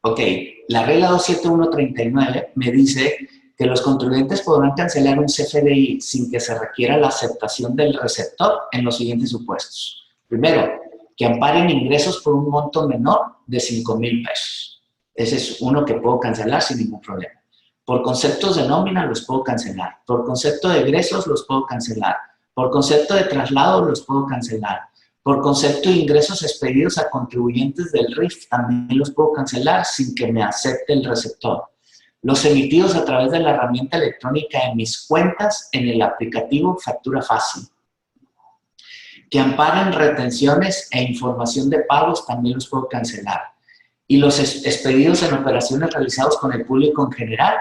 Ok, la regla 27139 me dice que los contribuyentes podrán cancelar un CFDI sin que se requiera la aceptación del receptor en los siguientes supuestos. Primero, que amparen ingresos por un monto menor de 5,000 pesos. Ese es uno que puedo cancelar sin ningún problema. Por conceptos de nómina los puedo cancelar. Por concepto de egresos los puedo cancelar. Por concepto de traslado los puedo cancelar. Por concepto de ingresos expedidos a contribuyentes del RIF también los puedo cancelar sin que me acepte el receptor. Los emitidos a través de la herramienta electrónica de mis cuentas en el aplicativo Factura Fácil. Que amparen retenciones e información de pagos también los puedo cancelar. Y los expedidos en operaciones realizados con el público en general,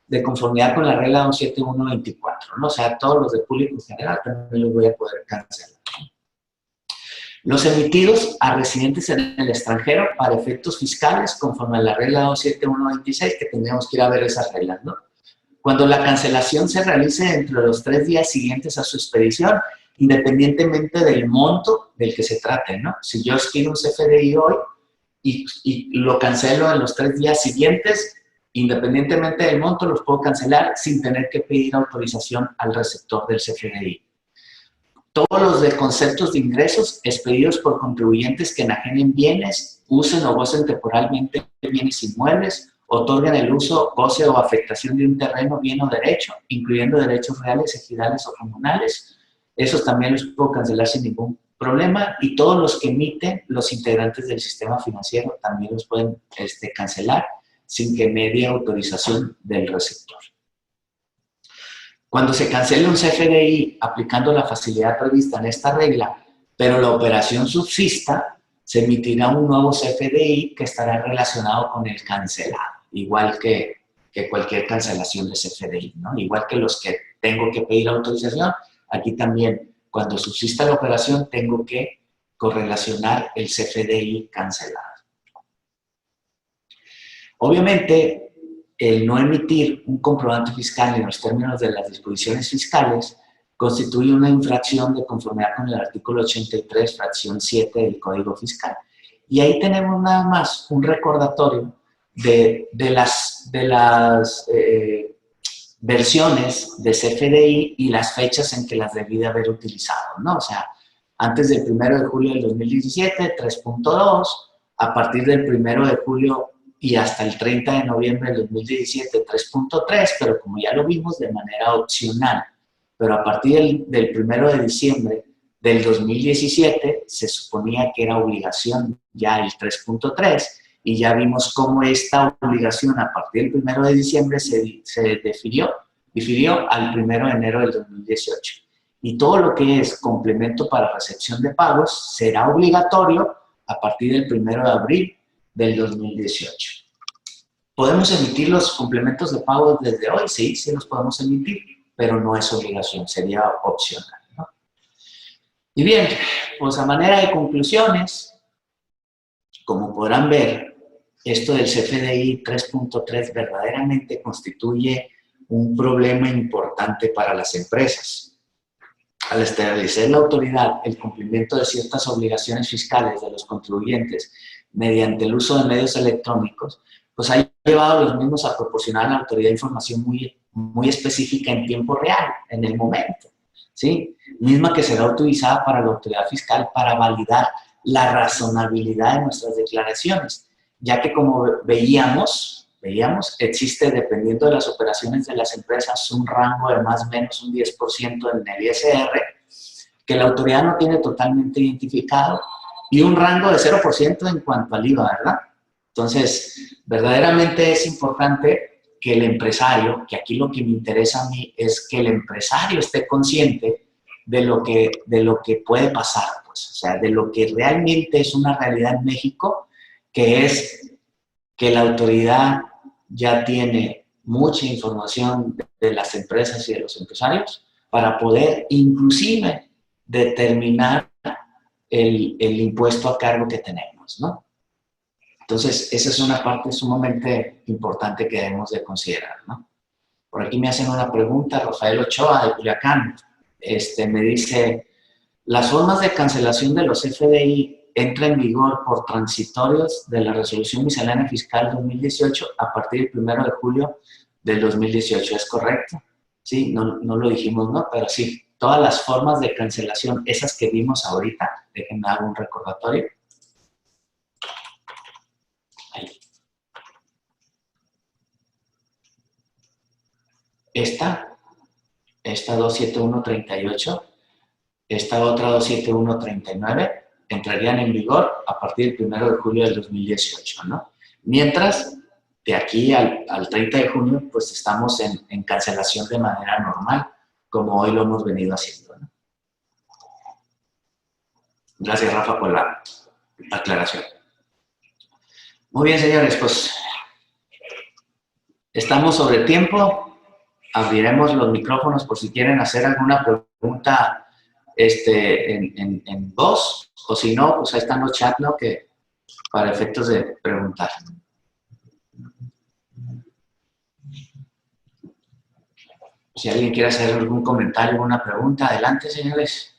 de conformidad con la regla 27124, ¿no? O sea, todos los de público en general también los voy a poder cancelar. Los emitidos a residentes en el extranjero para efectos fiscales, conforme a la regla 27126, que tendríamos que ir a ver esas reglas, ¿no? Cuando la cancelación se realice dentro de los 3 días siguientes a su expedición, independientemente del monto del que se trate, ¿no? Si yo escribo un CFDI hoy y lo cancelo en los 3 días siguientes, independientemente del monto, los puedo cancelar sin tener que pedir autorización al receptor del CFDI. Todos los de conceptos de ingresos expedidos por contribuyentes que enajenen bienes, usen o gocen temporalmente bienes inmuebles, otorguen el uso, goce o afectación de un terreno, bien o derecho, incluyendo derechos reales, ejidales o comunales. Esos también los puedo cancelar sin ningún problema. Y todos los que emiten los integrantes del sistema financiero también los pueden cancelar sin que medie autorización del receptor. Cuando se cancele un CFDI aplicando la facilidad prevista en esta regla, pero la operación subsista, se emitirá un nuevo CFDI que estará relacionado con el cancelado, igual que cualquier cancelación de CFDI, ¿no? Igual que los que tengo que pedir autorización, aquí también, cuando subsista la operación, tengo que correlacionar el CFDI cancelado. Obviamente, el no emitir un comprobante fiscal en los términos de las disposiciones fiscales constituye una infracción de conformidad con el artículo 83, fracción 7 del Código Fiscal. Y ahí tenemos nada más un recordatorio de las versiones de CFDI y las fechas en que las debí de haber utilizado, ¿no? O sea, antes del 1 de julio del 2017, 3.2, a partir del 1 de julio y hasta el 30 de noviembre del 2017, 3.3, pero como ya lo vimos, de manera opcional. Pero a partir del 1 de diciembre del 2017, se suponía que era obligación ya el 3.3, y ya vimos cómo esta obligación a partir del 1 de diciembre se difirió al 1 de enero del 2018. Y todo lo que es complemento para recepción de pagos será obligatorio a partir del 1 de abril del 2018. ¿Podemos emitir los complementos de pago desde hoy? Sí, sí los podemos emitir, pero no es obligación, sería opcional, ¿no? Y bien, pues a manera de conclusiones, como podrán ver, esto del CFDI 3.3 verdaderamente constituye un problema importante para las empresas. al establecer la autoridad el cumplimiento de ciertas obligaciones fiscales de los contribuyentes mediante el uso de medios electrónicos, pues ha llevado a los mismos a proporcionar a la autoridad información muy específica en tiempo real, en el momento, ¿sí? Misma que será utilizada para la autoridad fiscal para validar la razonabilidad de nuestras declaraciones, ya que como veíamos, existe, dependiendo de las operaciones de las empresas, un rango de más o menos un 10% en el ISR, que la autoridad no tiene totalmente identificado, y un rango de 0% en cuanto al IVA, ¿verdad? Entonces, verdaderamente es importante que el empresario, que aquí lo que me interesa a mí es que el empresario esté consciente de lo que puede pasar, pues, o sea, de lo que realmente es una realidad en México, que es que la autoridad ya tiene mucha información de las empresas y de los empresarios para poder inclusive determinar el impuesto a cargo que tenemos, ¿no? Entonces, esa es una parte sumamente importante que debemos de considerar, ¿no? Por aquí me hacen una pregunta, Rafael Ochoa de Culiacán, me dice, ¿las formas de cancelación de los FDI entran en vigor por transitorios de la Resolución Miscelánea Fiscal 2018 a partir del 1 de julio del 2018? ¿Es correcto? Sí, no lo dijimos, ¿no? Pero sí, todas las formas de cancelación, esas que vimos ahorita, déjenme dar un recordatorio. Ahí. Esta 27138, esta otra 27139, entrarían en vigor a partir del 1 de julio del 2018, ¿no? Mientras, de aquí al 30 de junio, pues estamos en cancelación de manera normal, como hoy lo hemos venido haciendo, ¿no? Gracias, Rafa, por la aclaración. Muy bien, señores, pues estamos sobre tiempo. Abriremos los micrófonos por si quieren hacer alguna pregunta en voz, o si no, pues ahí están los chats, ¿no? Que para efectos de preguntar. Si alguien quiere hacer algún comentario, alguna pregunta, adelante, señores.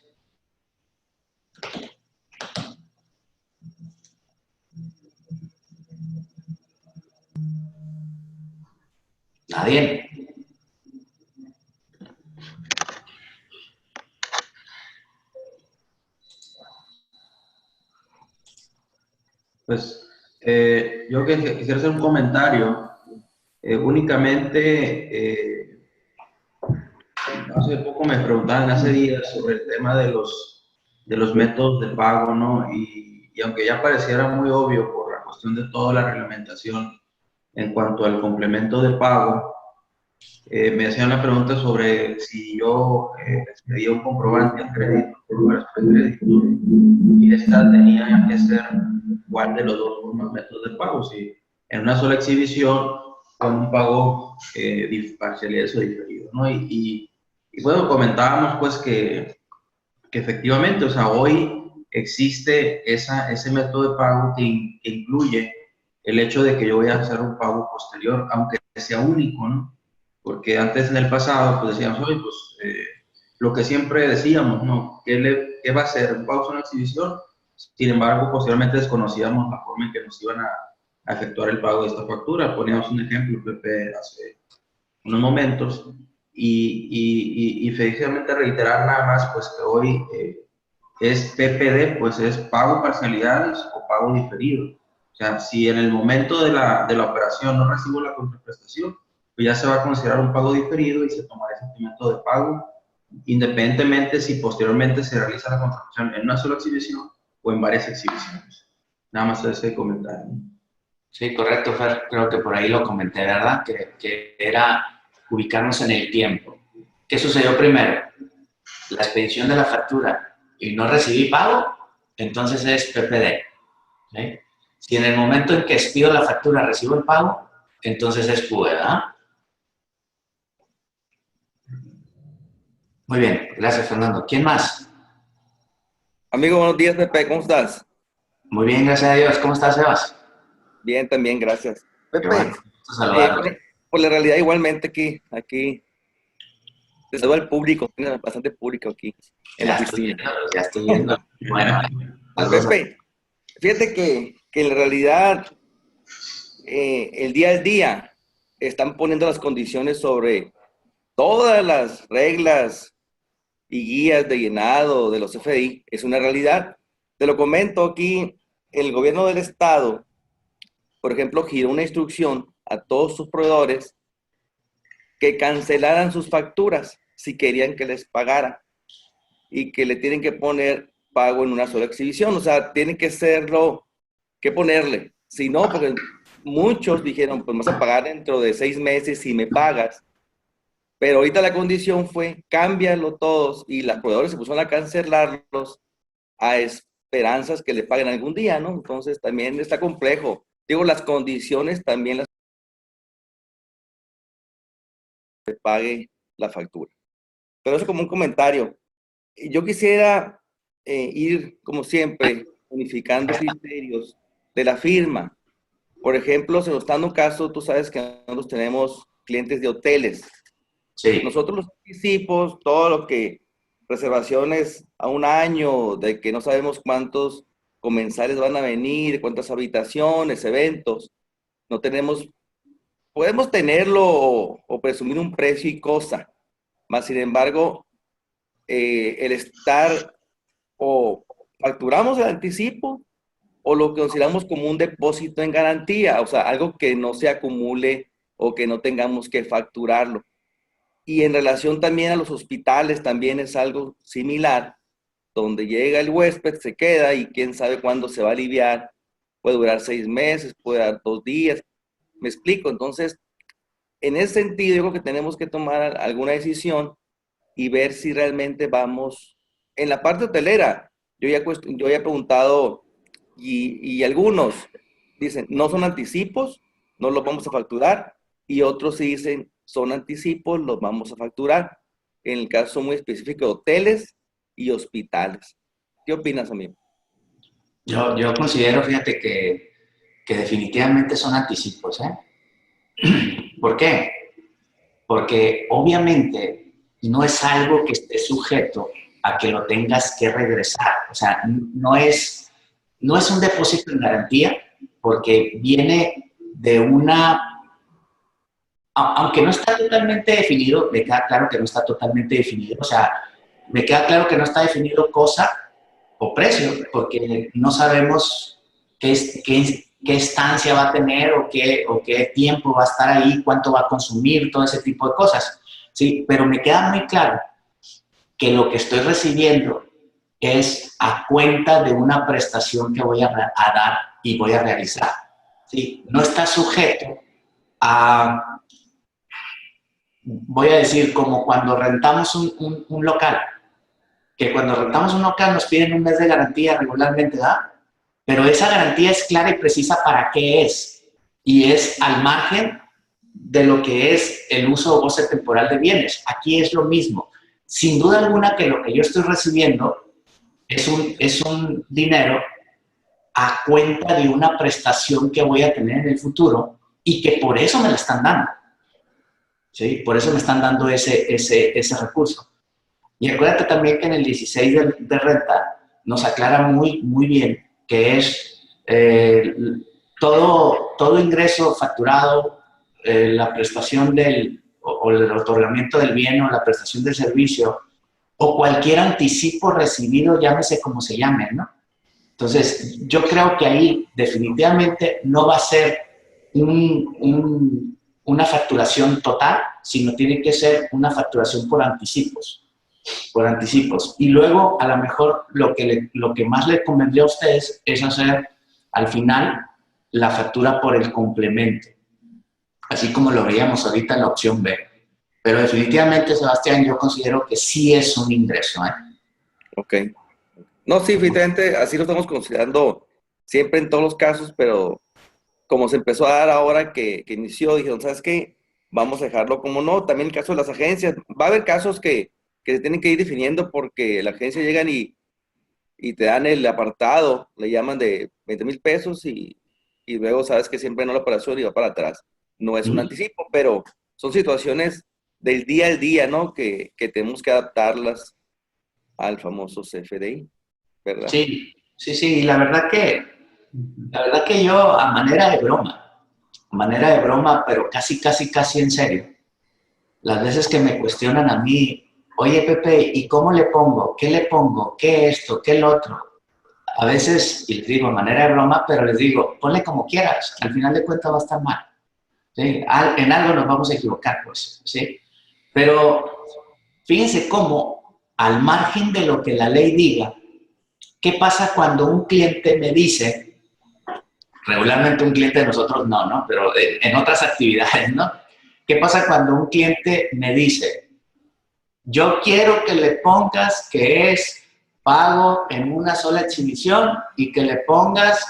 Nadie. Pues yo quisiera hacer un comentario. Únicamente, hace poco me preguntaban, hace días, sobre el tema de los métodos de pago, ¿no? Y aunque ya pareciera muy obvio por la cuestión de toda la reglamentación en cuanto al complemento de pago, me hacían una pregunta sobre si yo pedía un comprobante al crédito, por crédito, y esta tenía que ser cuál de los dos métodos de pago, si en una sola exhibición con un pago parcialidades o diferido, ¿no? Y bueno, comentábamos pues que efectivamente, o sea, hoy existe ese método de pago que incluye el hecho de que yo voy a hacer un pago posterior, aunque sea único, ¿no? Porque antes, en el pasado, pues decíamos, oye, pues lo que siempre decíamos, ¿no? ¿Qué va a ser? ¿Un pago es una exhibición? Sin embargo, posteriormente desconocíamos la forma en que nos iban a efectuar el pago de esta factura. Poníamos un ejemplo, Pepe, hace unos momentos, y efectivamente reiterar nada más, pues que hoy es PPD, pues es pago parcialidades o pago diferido. O sea, si en el momento de la operación no recibo la contraprestación, pues ya se va a considerar un pago diferido y se tomará ese método de pago, independientemente si posteriormente se realiza la contraprestación en una sola exhibición o en varias exhibiciones. Nada más ese comentario. Sí, correcto, Fer. Creo que por ahí lo comenté, ¿verdad? Que era ubicarnos en el tiempo. ¿Qué sucedió primero? La expedición de la factura y no recibí pago, entonces es PPD. ¿Sí? Si en el momento en que expido la factura recibo el pago, entonces es QE, ¿verdad? Muy bien, gracias, Fernando. ¿Quién más? Amigo, buenos días, Pepe, ¿cómo estás? Muy bien, gracias a Dios. ¿Cómo estás, Sebas? Bien, también, gracias. Qué Pepe, bueno, saludarlo. por la realidad igualmente aquí Te saludo al público, tiene bastante público aquí en la oficina. Ya estoy viendo. Bueno, saludos. Pepe, fíjate que en realidad el día al día están poniendo las condiciones sobre todas las reglas y guías de llenado de los CFDI. Es una realidad. Te lo comento aquí, el gobierno del estado, por ejemplo, giró una instrucción a todos sus proveedores que cancelaran sus facturas si querían que les pagara y que le tienen que poner pago en una sola exhibición. O sea, tienen que hacerlo, que ponerle. Si no, porque muchos dijeron, pues vas a pagar dentro de 6 meses si me pagas. Pero ahorita la condición fue, cámbialo todos, y los proveedores se pusieron a cancelarlos a esperanzas que le paguen algún día, ¿no? Entonces también está complejo. Digo, las condiciones también las que pague la factura. Pero eso como un comentario. Yo quisiera ir, como siempre, unificando criterios de la firma. Por ejemplo, se nos está dando un caso, tú sabes que nosotros tenemos clientes de hoteles. Sí. Nosotros los anticipos, todo lo que reservaciones a un año, de que no sabemos cuántos comensales van a venir, cuántas habitaciones, eventos, no tenemos, podemos tenerlo o presumir un precio y cosa, más sin embargo, el estar o facturamos el anticipo o lo que consideramos como un depósito en garantía, o sea, algo que no se acumule o que no tengamos que facturarlo. Y en relación también a los hospitales, también es algo similar, donde llega el huésped, se queda y quién sabe cuándo se va a aliviar. Puede durar 6 meses, puede dar 2 días. ¿Me explico? Entonces, en ese sentido, yo creo que tenemos que tomar alguna decisión y ver si realmente vamos. En la parte hotelera, yo ya he preguntado y algunos dicen, no son anticipos, no los vamos a facturar, y otros sí dicen, son anticipos, los vamos a facturar. En el caso muy específico de hoteles y hospitales. ¿Qué opinas, amigo? Yo considero, fíjate, que definitivamente son anticipos, ¿eh? ¿Por qué? Porque obviamente no es algo que esté sujeto a que lo tengas que regresar. O sea, no es un depósito en garantía, porque viene de una... Aunque no está totalmente definido, me queda claro que no está totalmente definido. O sea, me queda claro que no está definido cosa o precio, porque no sabemos qué estancia va a tener o qué tiempo va a estar ahí, cuánto va a consumir, todo ese tipo de cosas. Sí, pero me queda muy claro que lo que estoy recibiendo es a cuenta de una prestación que voy a dar y voy a realizar. ¿Sí? No está sujeto a, voy a decir, como cuando rentamos un local, que cuando rentamos un local nos piden un mes de garantía regularmente, ¿verdad? Pero esa garantía es clara y precisa para qué es, y es al margen de lo que es el uso o goce temporal de bienes. Aquí es lo mismo. Sin duda alguna que lo que yo estoy recibiendo es un dinero a cuenta de una prestación que voy a tener en el futuro y que por eso me la están dando. ¿Sí? Por eso me están dando ese recurso. Y acuérdate también que en el 16 de renta nos aclara muy bien que es todo ingreso facturado, la prestación o el otorgamiento del bien o la prestación del servicio o cualquier anticipo recibido, llámese como se llame, ¿no? Entonces, yo creo que ahí definitivamente no va a ser una facturación total, sino tiene que ser una facturación por anticipos. Y luego, a lo mejor, lo que más le convendría a ustedes es hacer, al final, la factura por el complemento, así como lo veíamos ahorita en la opción B. Pero definitivamente, Sebastián, yo considero que sí es un ingreso, ¿eh? Ok. No, sí, efectivamente, así lo estamos considerando siempre en todos los casos, pero como se empezó a dar ahora que inició, dijeron, ¿sabes qué? Vamos a dejarlo como no. También el caso de las agencias. Va a haber casos que se tienen que ir definiendo porque la agencia llegan y te dan el apartado, le llaman de 20,000 pesos y luego sabes que siempre no la operación y va para atrás. No es un anticipo, pero son situaciones del día al día, ¿no? Que tenemos que adaptarlas al famoso CFDI, ¿verdad? Sí, sí, sí, y la verdad que yo a manera de broma, pero casi en serio, las veces que me cuestionan a mí, oye Pepe, ¿y cómo le pongo? ¿Qué le pongo? ¿Qué esto? ¿Qué el otro? A veces, y les digo a manera de broma, pero les digo, ponle como quieras, al final de cuentas va a estar mal. ¿Sí? En algo nos vamos a equivocar, pues, ¿sí? Pero fíjense cómo, al margen de lo que la ley diga, ¿qué pasa cuando un cliente me dice, regularmente un cliente de nosotros no, pero en otras actividades, ¿no? ¿Qué pasa cuando un cliente me dice, yo quiero que le pongas que es pago en una sola exhibición y que le pongas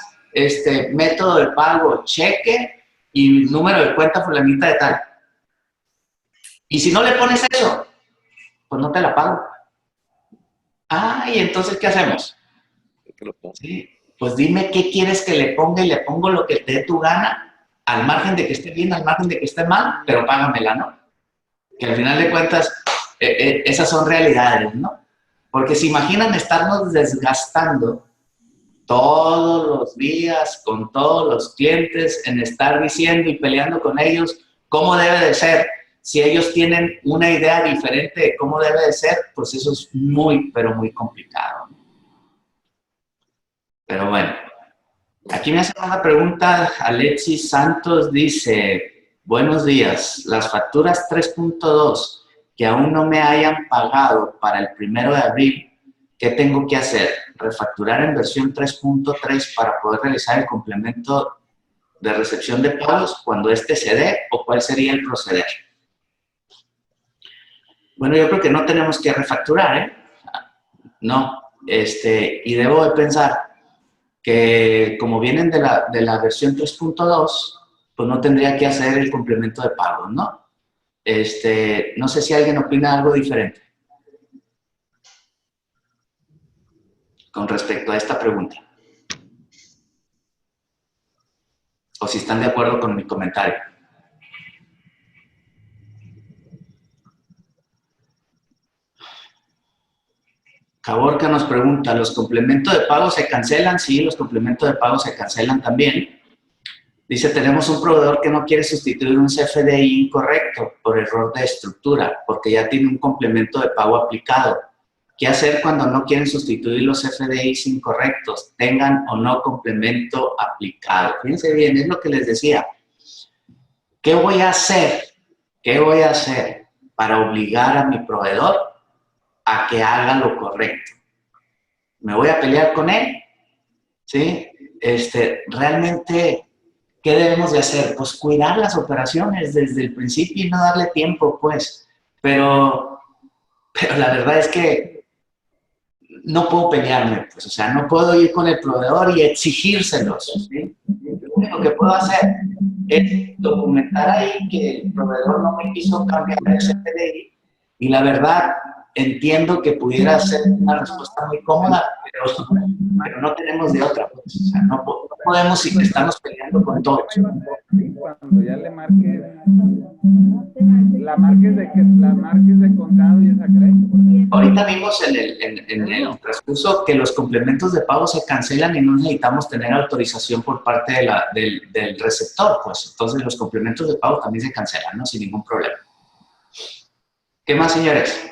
método de pago cheque y número de cuenta fulanita de tal? Y si no le pones eso, pues no te la pago. Ah, ¿y entonces qué hacemos? Sí, pues dime qué quieres que le ponga y le pongo lo que te dé tu gana, al margen de que esté bien, al margen de que esté mal, pero págamela, ¿no? Que al final de cuentas, esas son realidades, ¿no? Porque se imaginan estarnos desgastando todos los días con todos los clientes en estar diciendo y peleando con ellos cómo debe de ser. Si ellos tienen una idea diferente de cómo debe de ser, pues eso es muy, pero muy complicado. Pero bueno, aquí me hace una pregunta Alexis Santos, dice, buenos días, las facturas 3.2 que aún no me hayan pagado para el 1 de abril, ¿qué tengo que hacer? ¿Refacturar en versión 3.3 para poder realizar el complemento de recepción de pagos cuando este se dé o cuál sería el proceder? Bueno, yo creo que no tenemos que refacturar, ¿eh? No, y debo de pensar que como vienen de la versión 3.2, pues no tendría que hacer el complemento de pagos, ¿no? No sé si alguien opina algo diferente con respecto a esta pregunta. O si están de acuerdo con mi comentario. Caborca nos pregunta, ¿los complementos de pago se cancelan? Sí, los complementos de pago se cancelan también. Dice, tenemos un proveedor que no quiere sustituir un CFDI incorrecto por error de estructura, porque ya tiene un complemento de pago aplicado. ¿Qué hacer cuando no quieren sustituir los CFDIs incorrectos, tengan o no complemento aplicado? Fíjense bien, es lo que les decía. ¿Qué voy a hacer? ¿Qué voy a hacer para obligar a mi proveedor a que haga lo correcto? ¿Me voy a pelear con él? ¿Sí? Realmente, ¿qué debemos de hacer? Pues cuidar las operaciones desde el principio y no darle tiempo, pues. Pero la verdad es que no puedo pelearme, pues, o sea, no puedo ir con el proveedor y exigírselos, ¿sí? Lo único que puedo hacer es documentar ahí que el proveedor no me quiso cambiar el CFDI y la verdad entiendo que pudiera ser una respuesta muy cómoda, pero no tenemos de otra, pues, o sea, no podemos y estamos peleando con todos. Cuando ya le marques, la marques de contado y esa crédito. Ahorita vimos en el transcurso que los complementos de pago se cancelan y no necesitamos tener autorización por parte del receptor, pues entonces los complementos de pago también se cancelan, ¿no? Sin ningún problema. ¿Qué más, señores?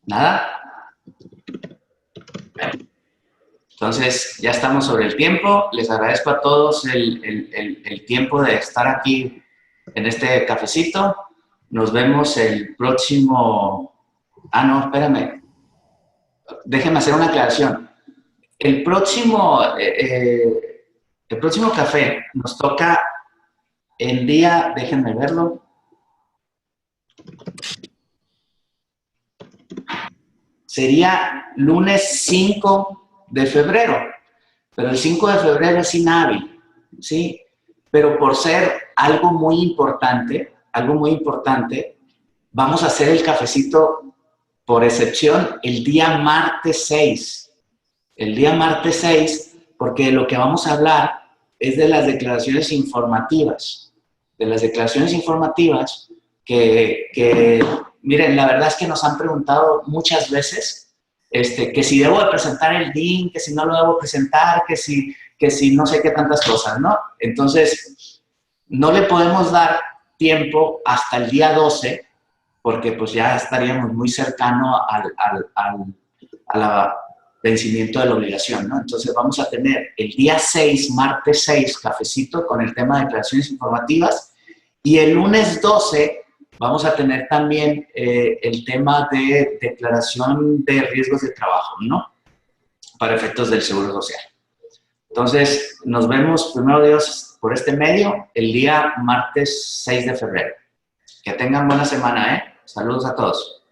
¿Nada? Bueno, entonces ya estamos sobre el tiempo. Les agradezco a todos el tiempo de estar aquí en este cafecito. Nos vemos el próximo... Ah, no, espérame. Déjenme hacer una aclaración. El próximo café nos toca el día... Déjenme verlo. Sería lunes 5 de febrero, pero el 5 de febrero es inhábil, ¿sí? Pero por ser algo muy importante, vamos a hacer el cafecito por excepción el día martes 6. El día martes 6, porque lo que vamos a hablar es de las declaraciones informativas. De las declaraciones informativas que miren, la verdad es que nos han preguntado muchas veces que si debo de presentar el DIN, que si no lo debo presentar, que si no sé qué tantas cosas, ¿no? Entonces, no le podemos dar tiempo hasta el día 12, porque pues ya estaríamos muy cercano al vencimiento de la obligación, ¿no? Entonces vamos a tener el día 6, martes 6, cafecito con el tema de declaraciones informativas, y el lunes 12 vamos a tener también el tema de declaración de riesgos de trabajo, ¿no? Para efectos del Seguro Social. Entonces, nos vemos, primero Dios, por este medio, el día martes 6 de febrero. Que tengan buena semana, ¿eh? Saludos a todos.